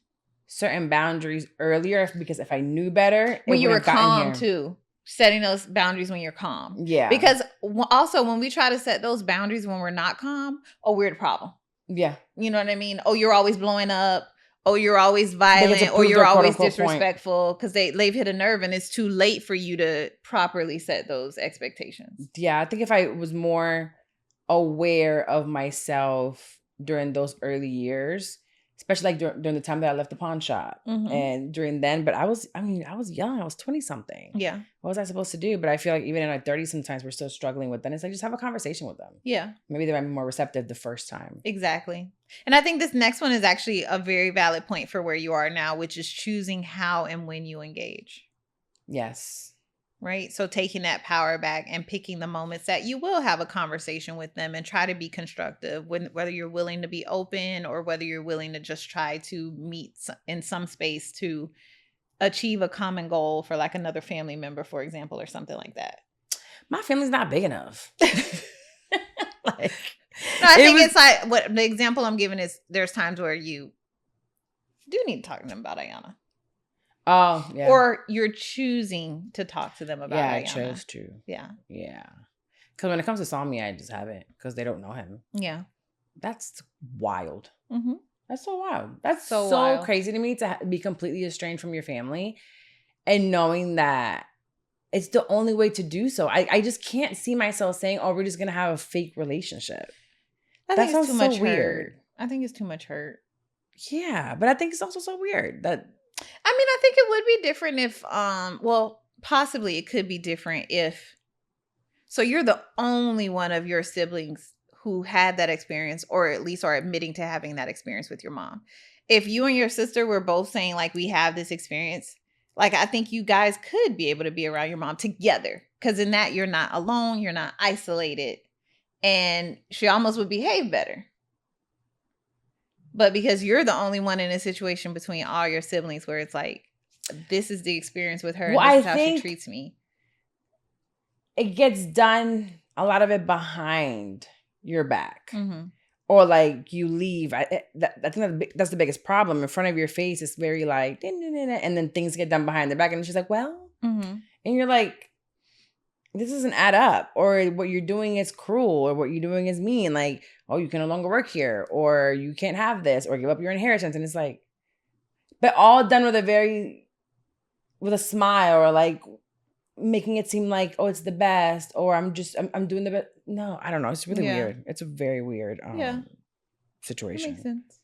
certain boundaries earlier, because if I knew better, when you were calm too, setting those boundaries when you're calm. Yeah. Because also when we try to set those boundaries when we're not calm, oh, we're the problem. Yeah. You know what I mean? Oh, you're always blowing up. Oh, you're always violent. Or you're always disrespectful because they've hit a nerve and it's too late for you to properly set those expectations. Yeah. I think if I was more aware of myself during those early years, especially like during the time that I left the pawn shop and during then. But I was young. I was 20 something. Yeah. What was I supposed to do? But I feel like even in our 30s, sometimes we're still struggling with that. It's like, just have a conversation with them. Yeah. Maybe they might be more receptive the first time. Exactly. And I think this next one is actually a very valid point for where you are now, which is choosing how and when you engage. Yes. Right. So taking that power back and picking the moments that you will have a conversation with them and try to be constructive, whether you're willing to be open or whether you're willing to just try to meet in some space to achieve a common goal for like another family member, for example, or something like that. My family's not big enough. I think it's like what the example I'm giving is there's times where you do need to talk to them about Ayana. Oh, yeah. Or you're choosing to talk to them about Ayana. I chose to. Yeah. Yeah. Because when it comes to Sami, I just haven't. Because they don't know him. Yeah. That's wild. Mm-hmm. That's so wild. That's so wild. crazy to me to be completely estranged from your family and knowing that it's the only way to do so. I just can't see myself saying, oh, we're just going to have a fake relationship. That sounds too much weird. I think it's too much hurt. Yeah, but I think it's also so weird that... I mean, I think it would be different if, possibly it could be different if, so you're the only one of your siblings who had that experience, or at least are admitting to having that experience with your mom. If you and your sister were both saying like, we have this experience, like, I think you guys could be able to be around your mom together. Because in that, you're not alone, you're not isolated, and she almost would behave better. But because you're the only one in a situation between all your siblings where it's like, this is the experience with her, and this is how she treats me. It gets done, a lot of it behind your back. Mm-hmm. Or like you leave. I think that's the biggest problem. In front of your face, it's very like, and then things get done behind the back. And she's like, well, and you're like, this doesn't add up. Or what you're doing is cruel, or what you're doing is mean. Like, oh, you can no longer work here, or you can't have this, or give up your inheritance. And it's like, but all done with a smile, or like making it seem like, oh, it's the best, or I'm doing the best. No, I don't know. It's really weird. It's a very weird situation. That makes sense.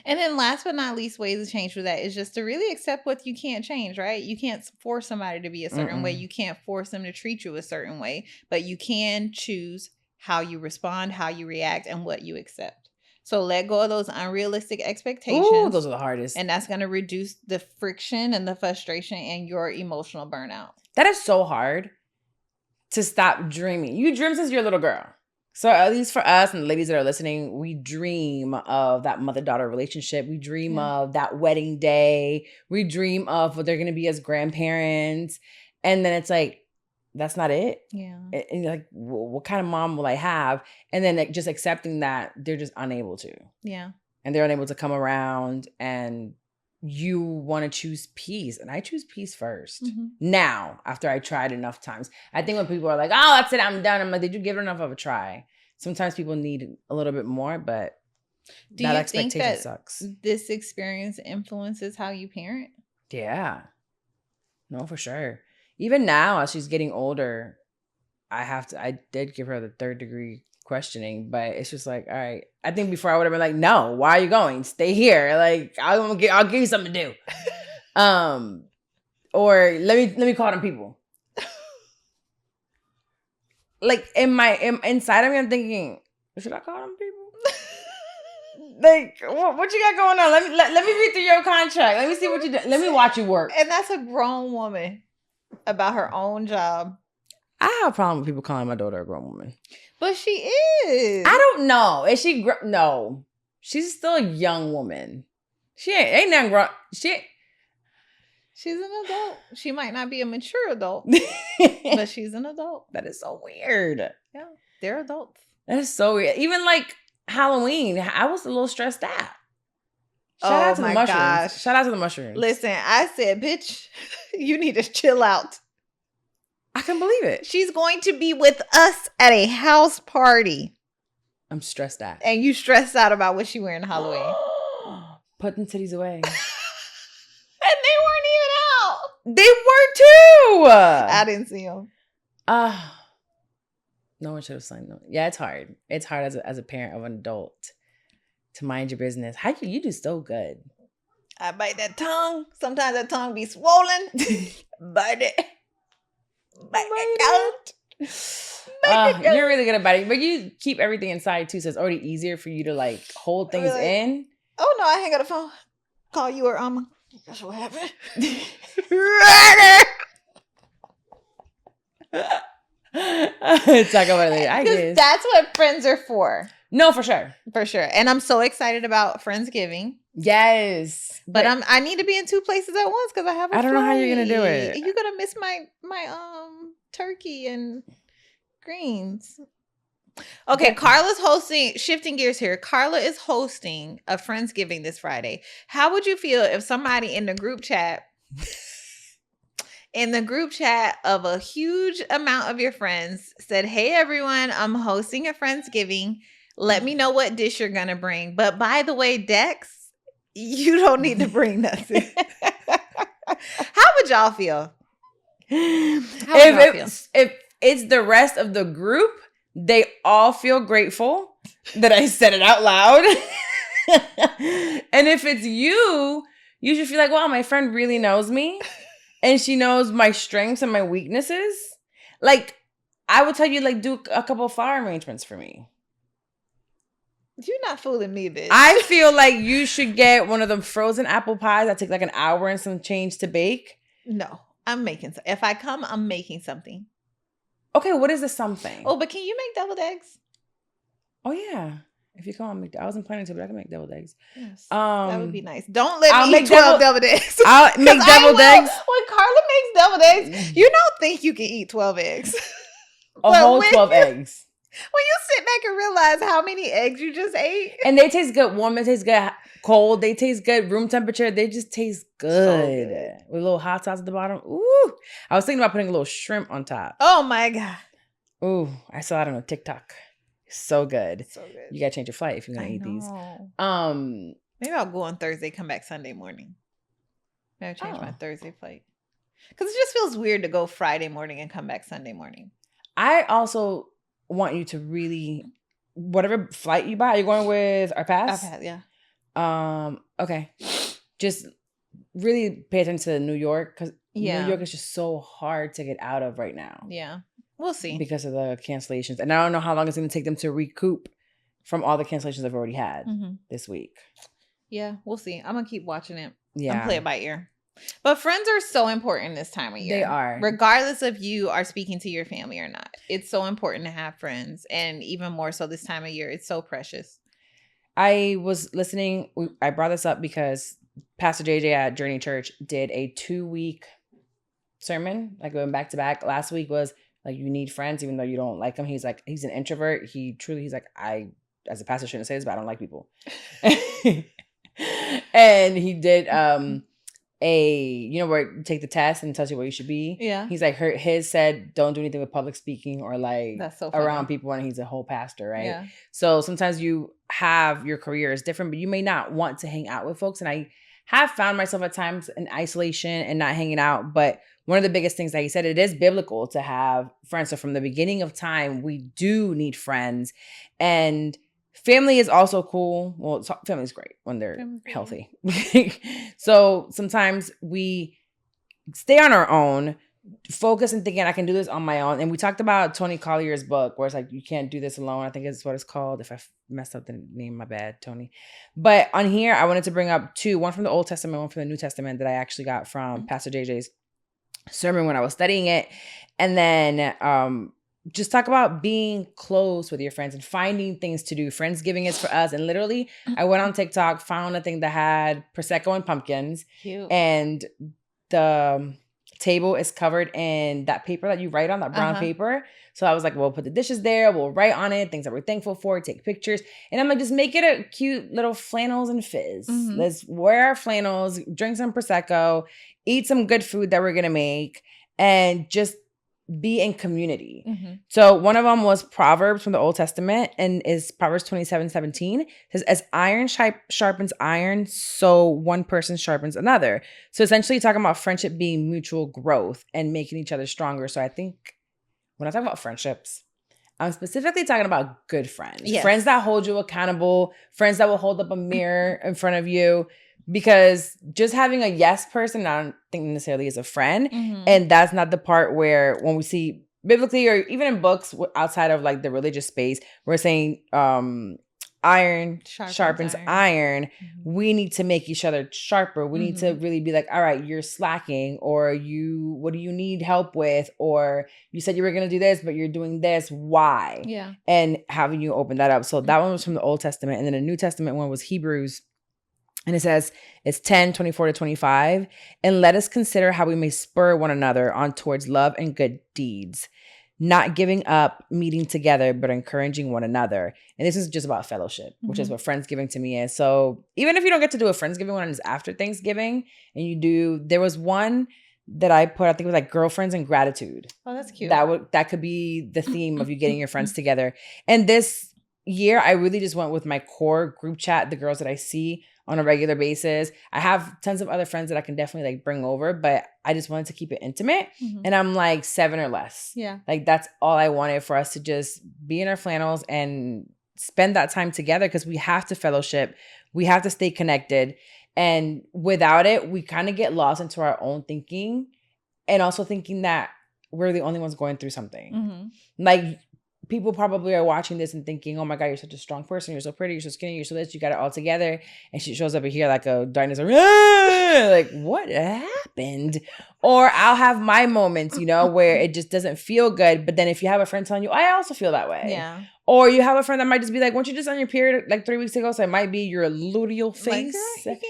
And then last but not least, ways to change for that is just to really accept what you can't change, right? You can't force somebody to be a certain way. You can't force them to treat you a certain way, but you can choose how you respond, how you react, and what you accept. So let go of those unrealistic expectations. Ooh, those are the hardest. And that's going to reduce the friction and the frustration and your emotional burnout. That is so hard to stop dreaming. You dream since you're a little girl. So at least for us and the ladies that are listening, we dream of that mother-daughter relationship. We dream of that wedding day. We dream of what they're going to be as grandparents. And then it's like, that's not it. Yeah. And you're like, what kind of mom will I have? And then like, just accepting that they're just unable to. Yeah. And they're unable to come around, and you want to choose peace. And I choose peace first. Mm-hmm. Now, after I tried enough times. I think when people are like, oh, that's it, I'm done. I'm like, did you give it enough of a try? Sometimes people need a little bit more, but that expectation sucks. This experience influences how you parent? Yeah. No, for sure. Even now, as she's getting older, I did give her the 3rd degree questioning, but it's just like, all right. I think before I would have been like, no, why are you going? Stay here. Like, I'll give you something to do. Or let me call them people. Like inside of me, I'm thinking, should I call them people? Like, what you got going on? Let me read through your contract. Let me see what you do. Let me watch you work. And that's a grown woman about her own job. I have a problem with people calling my daughter a grown woman. But she is. I don't know. Is she? No, she's still a young woman. She ain't nothing grown. She's an adult. She might not be a mature adult, but she's an adult. That is so weird. Yeah, they're adults. That is so weird. Even like Halloween, I was a little stressed out. Shout out to the mushrooms. Gosh. Shout out to the mushrooms. Listen, I said, bitch, you need to chill out. I can believe it. She's going to be with us at a house party. I'm stressed out. And you stressed out about what she wearing to Halloween. Put them titties away. And they weren't even out. They were too. I didn't see them. No one should have signed them. Yeah, it's hard. It's hard as a parent of an adult to mind your business. How you do so good. I bite that tongue. Sometimes that tongue be swollen. Bite it. Bite it out. You're really good about it, but you keep everything inside too, so it's already easier for you to like hold things in. Oh no, I hang up the phone. Call you or That's what happened. Talk about it. I guess that's what friends are for. No, for sure. For sure. And I'm so excited about Friendsgiving. Yes. But I need to be in two places at once because I have a I don't know how you're gonna do flight. it. You're gonna miss my turkey and greens. Okay, Carla's hosting, shifting gears here. Carla is hosting a Friendsgiving this Friday. How would you feel if somebody in the group chat of a huge amount of your friends said, "Hey everyone, I'm hosting a Friendsgiving. Let me know what dish you're gonna bring. But by the way, Dex, you don't need to bring nothing." How would y'all feel? If it's the rest of the group, they all feel grateful that I said it out loud. And if it's you should feel like, wow, my friend really knows me and she knows my strengths and my weaknesses. Like, I would tell you, like, do a couple of flower arrangements for me. You're not fooling me, bitch. I feel like you should get one of them frozen apple pies that take like an hour and some change to bake. No, I'm making. If I come, I'm making something. Okay, what is the something? Oh, but can you make deviled eggs? Oh yeah. If you come, I wasn't planning to, but I can make deviled eggs. Yes, that would be nice. Don't let I'll me eat 12 deviled eggs. I'll make deviled eggs. When Carla makes deviled eggs, you don't think you can eat 12 eggs. A whole 12 eggs. When you sit back and realize how many eggs you just ate. And they taste good warm, they taste good cold, they taste good room temperature, they just taste good. So good. With a little hot sauce at the bottom. Ooh. I was thinking about putting a little shrimp on top. Oh my God. Ooh, I saw it on a TikTok. So good. So good. You gotta change your flight if you're gonna eat these. Maybe I'll go on Thursday, come back Sunday morning. Maybe I'll change my Thursday flight. Because it just feels weird to go Friday morning and come back Sunday morning. I also want you to really, whatever flight you buy, you're going with our pass? Our pass, yeah. Okay. Just really pay attention to New York because New York is just so hard to get out of right now. Yeah. We'll see. Because of the cancellations. And I don't know how long it's going to take them to recoup from all the cancellations they've already had this week. Yeah, we'll see. I'm going to keep watching it. Yeah. I'm play it by ear. But friends are so important this time of year. They are. Regardless if you are speaking to your family or not. It's so important to have friends. And even more so this time of year. It's so precious. I was listening. I brought this up because Pastor JJ at Journey Church did a 2-week sermon, like going back to back. Last week was like, you need friends, even though you don't like him. He's like, he's an introvert. He's like, I, as a pastor, shouldn't say this, but I don't like people. And he did where you take the test and it tells you where you should be. Yeah. He's like, his said, don't do anything with public speaking or like that's so funny. Around people, and he's a whole pastor, right? Yeah. So sometimes you have your career is different, but you may not want to hang out with folks. And I have found myself at times in isolation and not hanging out. But one of the biggest things that he said, it is biblical to have friends. So from the beginning of time, we do need friends. And family is also cool. Well, family is great when they're healthy. So sometimes we stay on our own, focus and thinking I can do this on my own. And we talked about Tony Collier's book where it's like, you can't do this alone. I think it's what it's called. If I messed up the name, my bad, Tony. But on here, I wanted to bring up two, one from the Old Testament, one from the New Testament that I actually got from Pastor JJ's sermon when I was studying it. And then just talk about being close with your friends and finding things to do. Friendsgiving is for us. And literally, I went on TikTok, found a thing that had Prosecco and pumpkins. Cute. And the table is covered in that paper that you write on, that brown paper. So I was like, we'll put the dishes there. We'll write on it, things that we're thankful for, take pictures. And I'm like, just make it a cute little flannels and fizz. Let's wear our flannels, drink some Prosecco, eat some good food that we're going to make, and just be in community. So one of them was Proverbs from the Old Testament, and is Proverbs 27:17. It says, as iron sharpens iron, so one person sharpens another. So essentially talking about friendship being mutual growth and making each other stronger. So I think when I talk about friendships, I'm specifically talking about good friends. Yes. Friends that hold you accountable, friends that will hold up a mirror in front of you. Because just having a yes person, I don't think necessarily is a friend. Mhm. And that's not the part where when we see biblically or even in books outside of like the religious space, we're saying iron sharpens iron. Mm-hmm. We need to make each other sharper. We need to really be like, all right, you're slacking, or what do you need help with? Or you said you were going to do this, but you're doing this. Why? Yeah. And having you open that up. So that one was from the Old Testament. And then the New Testament one was Hebrews. And it says, it's 10:24-25. And let us consider how we may spur one another on towards love and good deeds, not giving up meeting together, but encouraging one another. And this is just about fellowship, which is what Friendsgiving to me is. So even if you don't get to do a Friendsgiving one and it's after Thanksgiving, and there was one that I put, I think it was like girlfriends and gratitude. Oh, that's cute. That could be the theme of you getting your friends together. And this year, I really just went with my core group chat, the girls that I see on a regular basis. I have tons of other friends that I can definitely like bring over, but I just wanted to keep it intimate. And I'm like 7 or less. Yeah. Like that's all I wanted, for us to just be in our flannels and spend that time together, because we have to fellowship. We have to stay connected. And without it, we kind of get lost into our own thinking, and also thinking that we're the only ones going through something. Like, people probably are watching this and thinking, oh my God, you're such a strong person. You're so pretty. You're so skinny. You're so this. You got it all together. And she shows up here like a dinosaur. Like, what happened? Or I'll have my moments, where it just doesn't feel good. But then if you have a friend telling you, I also feel that way. Yeah. Or you have a friend that might just be like, weren't you just on your period like 3 weeks ago? So it might be your luteal phase. Like,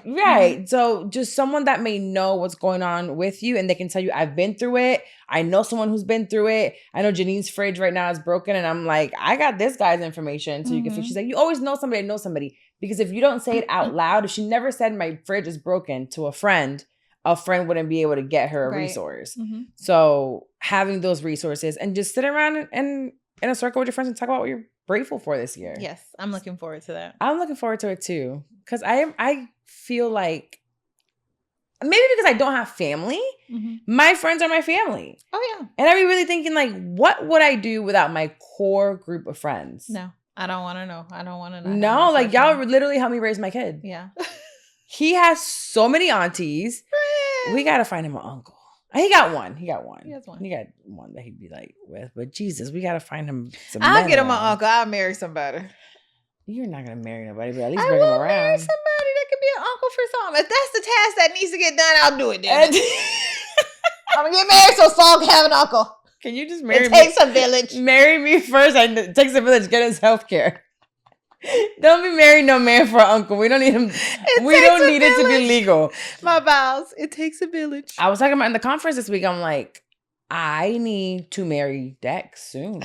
Right. So just someone that may know what's going on with you, and they can tell you, I've been through it. I know someone who's been through it. I know Janine's fridge right now is broken, and I'm like, I got this guy's information so you can fix. She's like, you always know somebody. I know somebody. Because if you don't say it out loud, if she never said my fridge is broken to a friend wouldn't be able to get her a resource. So having those resources and just sit around and in a circle with your friends and talk about what you're grateful for this year. Yes, I'm looking forward to that. I'm looking forward to it too. Because I feel like, maybe because I don't have family, my friends are my family. Oh, yeah. And I'd be really thinking, like, what would I do without my core group of friends? No, I don't want to know. I don't want to know. No, like, y'all literally helped me raise my kid. Yeah. He has so many aunties. We got to find him an uncle. He got one. He has one. He got one that he'd be like with. But Jesus, we got to find him some I'll men get him an around. uncle. I'll marry somebody. You're not going to marry nobody, but at least I bring him will around. marry somebody that could be an uncle for Psalm. If that's the task that needs to get done, I'll do it then. I'm going to get married so Saul can have an uncle. Can you just marry It me? takes a village. Marry me first. It takes a village. Get his health care. Don't be marrying no man for an uncle. We don't need him. We don't need it to be legal. My vows. It takes a village. I was talking about in the conference this week. I'm like, I need to marry Dex soon.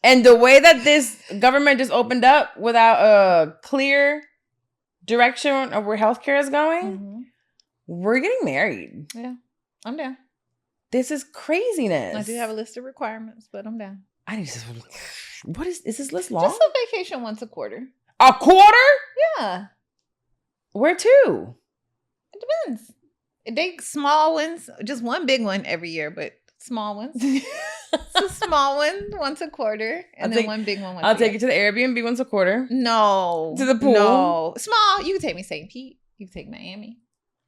And the way that this government just opened up without a clear direction of where healthcare is going, we're getting married. Yeah, I'm down. This is craziness. I do have a list of requirements, but I'm down. I need to. What is this list long? Just a vacation once a quarter. A quarter? Yeah. Where to? It depends. They small ones, just one big one every year, but small ones. So small one once a quarter, and then one big one once I'll a take year. you to the Airbnb once a quarter. No. To the pool? No. Small. You can take me St. Pete. You can take Miami.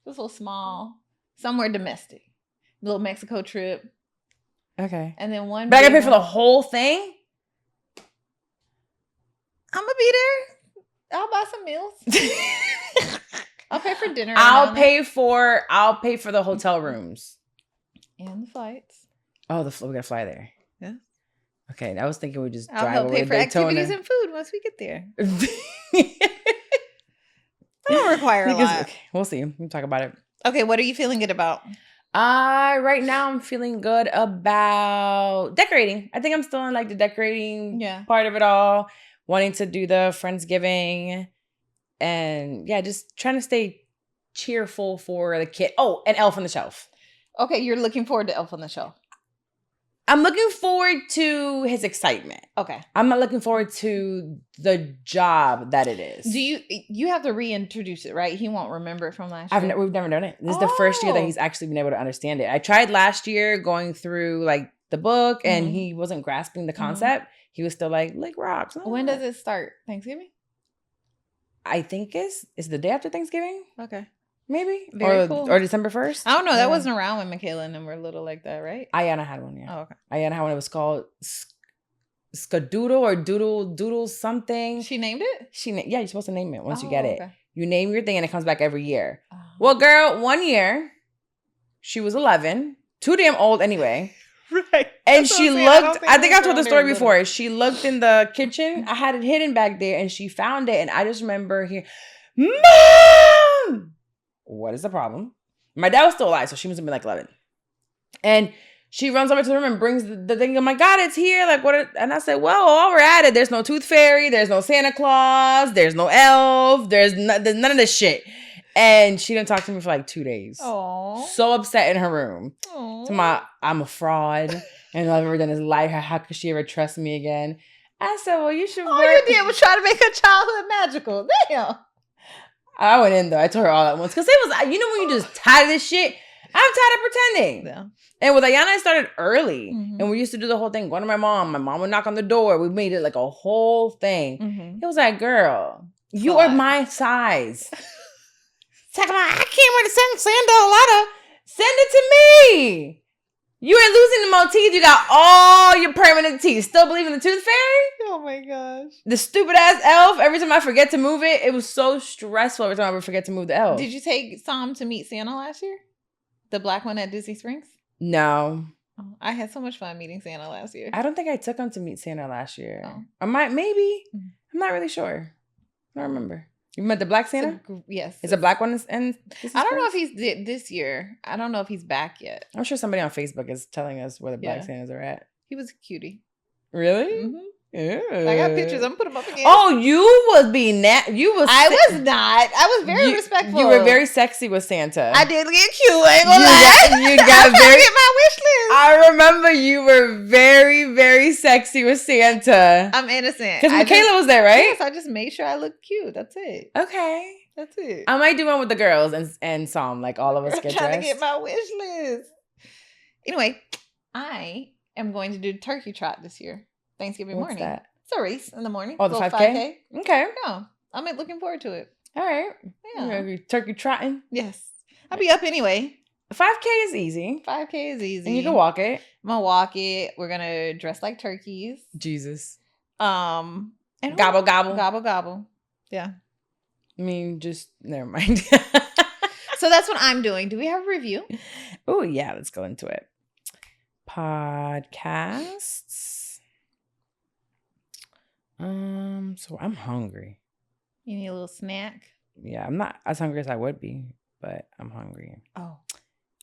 Just a little small. Somewhere domestic. Little Mexico trip. Okay. And then one. But I gotta pay for the whole thing? I'm gonna be there. I'll buy some meals. I'll pay for dinner. I'll pay for the hotel rooms. And the flights. Oh, we gotta fly there. Yeah. Okay, I was thinking we just I'll drive help over pay to for Daytona. activities and food once we get there. I don't require a lot. Okay, we'll see. We'll talk about it. Okay, what are you feeling good about? Right now I'm feeling good about decorating. I think I'm still in like the decorating part of it all. Wanting to do the Friendsgiving. And yeah, just trying to stay cheerful for the kid. Oh, and Elf on the Shelf. Okay, you're looking forward to Elf on the Shelf. I'm looking forward to his excitement. Okay. I'm not looking forward to the job that it is. Do you have to reintroduce it, right? He won't remember it from last year. We've never done it. This is the first year that he's actually been able to understand it. I tried last year going through like the book and Mhm. he wasn't grasping the concept, he was still like, lick rocks. When does it start? Thanksgiving? I think it's the day after Thanksgiving, Okay. maybe, Very cool. or December 1st. I don't know. That wasn't around when Michaela and them were little like that, right? Ayana had one, yeah. Oh, okay. Ayana had one. It was called Skadoodle or Doodle something. She named it? Yeah, you're supposed to name it once you get it. Okay. You name your thing and it comes back every year. Oh. Well, girl, 1 year, she was 11, too damn old anyway. Right. And she looked, I think I've told the story before. She looked in the kitchen. I had it hidden back there and she found it. And I just remember hearing, Mom! What is the problem? My dad was still alive, so she must have been like 11. And she runs over to the room and brings the thing. Oh my God, it's here. Like, and I said, well, while we're at it, there's no tooth fairy. There's no Santa Claus. There's no elf. There's none of this shit. And she didn't talk to me for like 2 days. Oh. So upset in her room. I'm a fraud. And all I've ever done is lie to her. How could she ever trust me again? I said, well, you should All you did was try to make her childhood magical. Damn. I went in though. I told her all at once. Because it was, when you just tired of this shit, I'm tired of pretending. Yeah. And with Ayana, I started early. Mm-hmm. And we used to do the whole thing. Going to my mom. My mom would knock on the door. We made it like a whole thing. Mm-hmm. It was like, girl, you are my size. Talking about, I can't wait to send Santa a letter. Send it to me. You ain't losing no more teeth. You got all your permanent teeth. Still believe in the tooth fairy? Oh my gosh. The stupid ass elf. Every time I forget to move it, it was so stressful every time I would forget to move the elf. Did you take Sam to meet Santa last year? The black one at Disney Springs? No. Oh, I had so much fun meeting Santa last year. I don't think I took him to meet Santa last year. Oh. I might, maybe. Mm-hmm. I'm not really sure. I don't remember. You met the black Santa? Yes. Is a black one in I don't know if he's this year. I don't know if he's back yet. I'm sure somebody on Facebook is telling us where the black Santas are at. He was a cutie. Really? Mm-hmm. Yeah. I got pictures. I'm gonna put them up again. Oh, you was being I was not. I was very respectful. You were very sexy with Santa. I did get cute. I ain't gonna lie. You got I'm trying to get my wish list. I remember you were very, very sexy with Santa. I'm innocent. Because Michaela was there, right? Yes, I just made sure I looked cute. That's it. Okay. That's it. I might do one with the girls and some, like all of us get trying dressed. to get my wish list. Anyway, I am going to do turkey trot this year. Thanksgiving What's morning. that? It's a race in the morning. Oh, the 5K? Okay. Yeah. I'm looking forward to it. All right. Yeah. Turkey trotting. Yes. I'll be up anyway. 5K is easy. 5K is easy. And you can walk it. I'm gonna walk it. We're gonna dress like turkeys. Jesus. And gobble gobble. Gobble gobble. Yeah. I mean, just never mind. So that's what I'm doing. Do we have a review? Oh yeah, let's go into it. Podcasts. So I'm hungry. You need a little snack? Yeah, I'm not as hungry as I would be, but I'm hungry. Oh.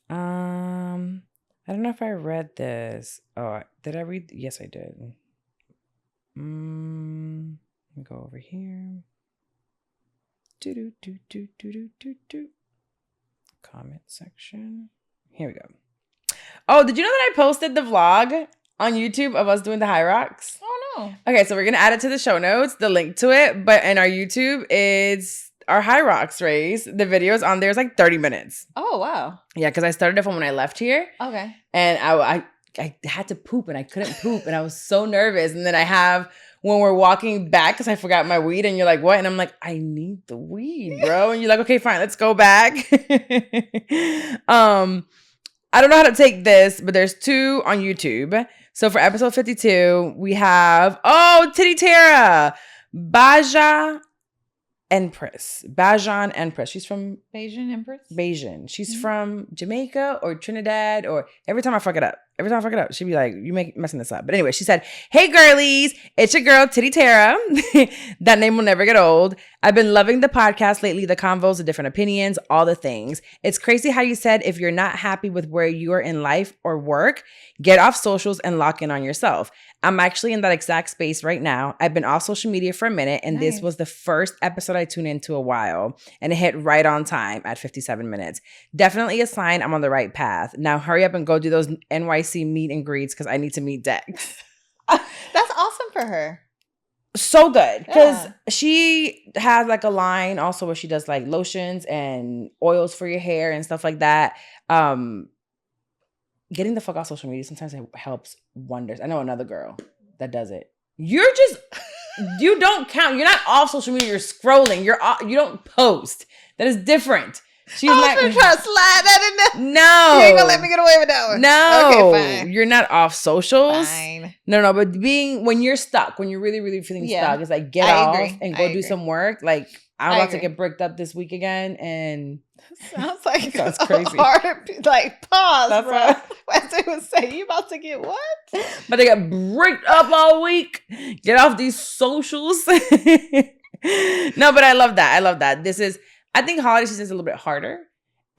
I don't know if I read this. Oh, did I read? Yes, I did. Let me go over here. Do. Comment section. Here we go. Oh, did you know that I posted the vlog on YouTube of us doing the high rocks? Oh no. Okay, so we're gonna add it to the show notes, the link to it. But in our YouTube, it's our high rocks race. The video's on there. It's like 30 minutes. Oh wow. Yeah, because I started it from when I left here. Okay. And I had to poop and I couldn't poop and I was so nervous. And then I have when we're walking back because I forgot my weed and you're like, what? And I'm like, I need the weed, bro. And you're like, okay, fine, let's go back. I don't know how to take this, but there's 2 on YouTube. So for episode 52, we have, Titty Tara, Bajan Empress. She's from Bajan Empress? Bajan. She's from Jamaica or Trinidad or every time I fuck it up, she'd be like, you messing this up. But anyway, she said, hey girlies, it's your girl Titty Tara. That name will never get old. I've been loving the podcast lately, the convos, the different opinions, all the things. It's crazy how you said if you're not happy with where you are in life or work, get off socials and lock in on yourself. I'm actually in that exact space right now. I've been off social media for a minute and This was the first episode I tuned into a while and it hit right on time at 57 minutes. Definitely a sign I'm on the right path. Now hurry up and go do those NYC meet and greets because I need to meet Dex. That's awesome for her. So good because she has like a line also where she does like lotions and oils for your hair and stuff like that. getting the fuck off social media sometimes it helps wonders. I know another girl that does it. You don't count. You're not off social media. You're scrolling. You don't post. That is different. She's I was not gonna try to slide that in there. No. You ain't gonna let me get away with that one. No. Okay, fine. You're not off socials. Fine. No, but when you're stuck, when you're really, really feeling stuck, it's like get off and go do some work. Like I'm about to get bricked up this week again, and sounds like sounds crazy. Hard, like pause, That's bro. What they would say, you about to get what? But they get bricked up all week. Get off these socials. No, but I love that. I think holiday season is a little bit harder.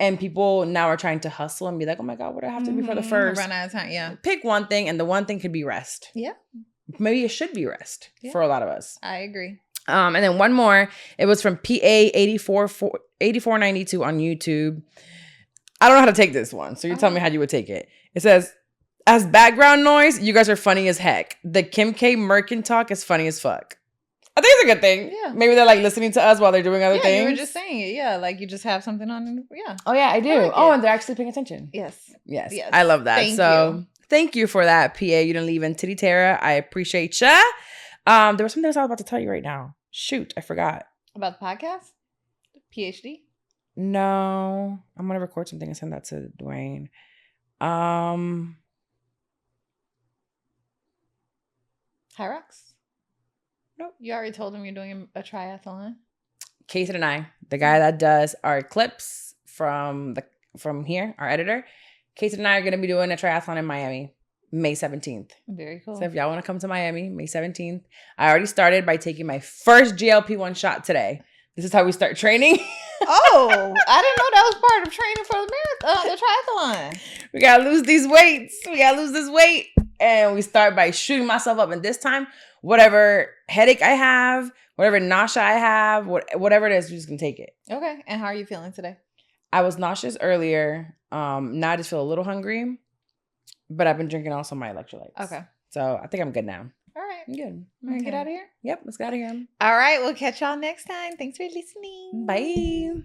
And people now are trying to hustle and be like, oh my God, what do I have to be for the first? Run out of time, yeah. Pick one thing, and the one thing could be rest. Yeah. Maybe it should be rest for a lot of us. I agree. And then one more. It was from PA8492 on YouTube. I don't know how to take this one. So you tell me how you would take it. It says, as background noise, you guys are funny as heck. The Kim K. Merkin talk is funny as fuck. I think it's a good thing. Yeah. Maybe they're like listening to us while they're doing other things. You were just saying it. Yeah. Like you just have something on. Yeah. Oh, yeah, I do. And they're actually paying attention. Yes. I love that. Thank you for that, PA. You didn't leave in Titty Terra. I appreciate ya. There was something else I was about to tell you right now. Shoot, I forgot. About the podcast? PhD? No. I'm going to record something and send that to Dwayne. Hyrox? Nope. You already told him you're doing a triathlon. Casey and I, the guy that does our clips from here, our editor, Casey and I are going to be doing a triathlon in Miami, May 17th. Very cool. So if y'all want to come to Miami, May 17th, I already started by taking my first GLP-1 shot today. This is how we start training. Oh, I didn't know that was part of training for the marathon, the triathlon. We got to lose these weights. We got to lose this weight. And we start by shooting myself up. And this time, whatever headache I have, whatever nausea I have, whatever it is, we're just going to take it. Okay. And how are you feeling today? I was nauseous earlier. Now I just feel a little hungry. But I've been drinking also my electrolytes. Okay. So I think I'm good now. All right. I'm good. We're gonna get out of here? Yep, let's get out of here. All right. We'll catch y'all next time. Thanks for listening. Bye.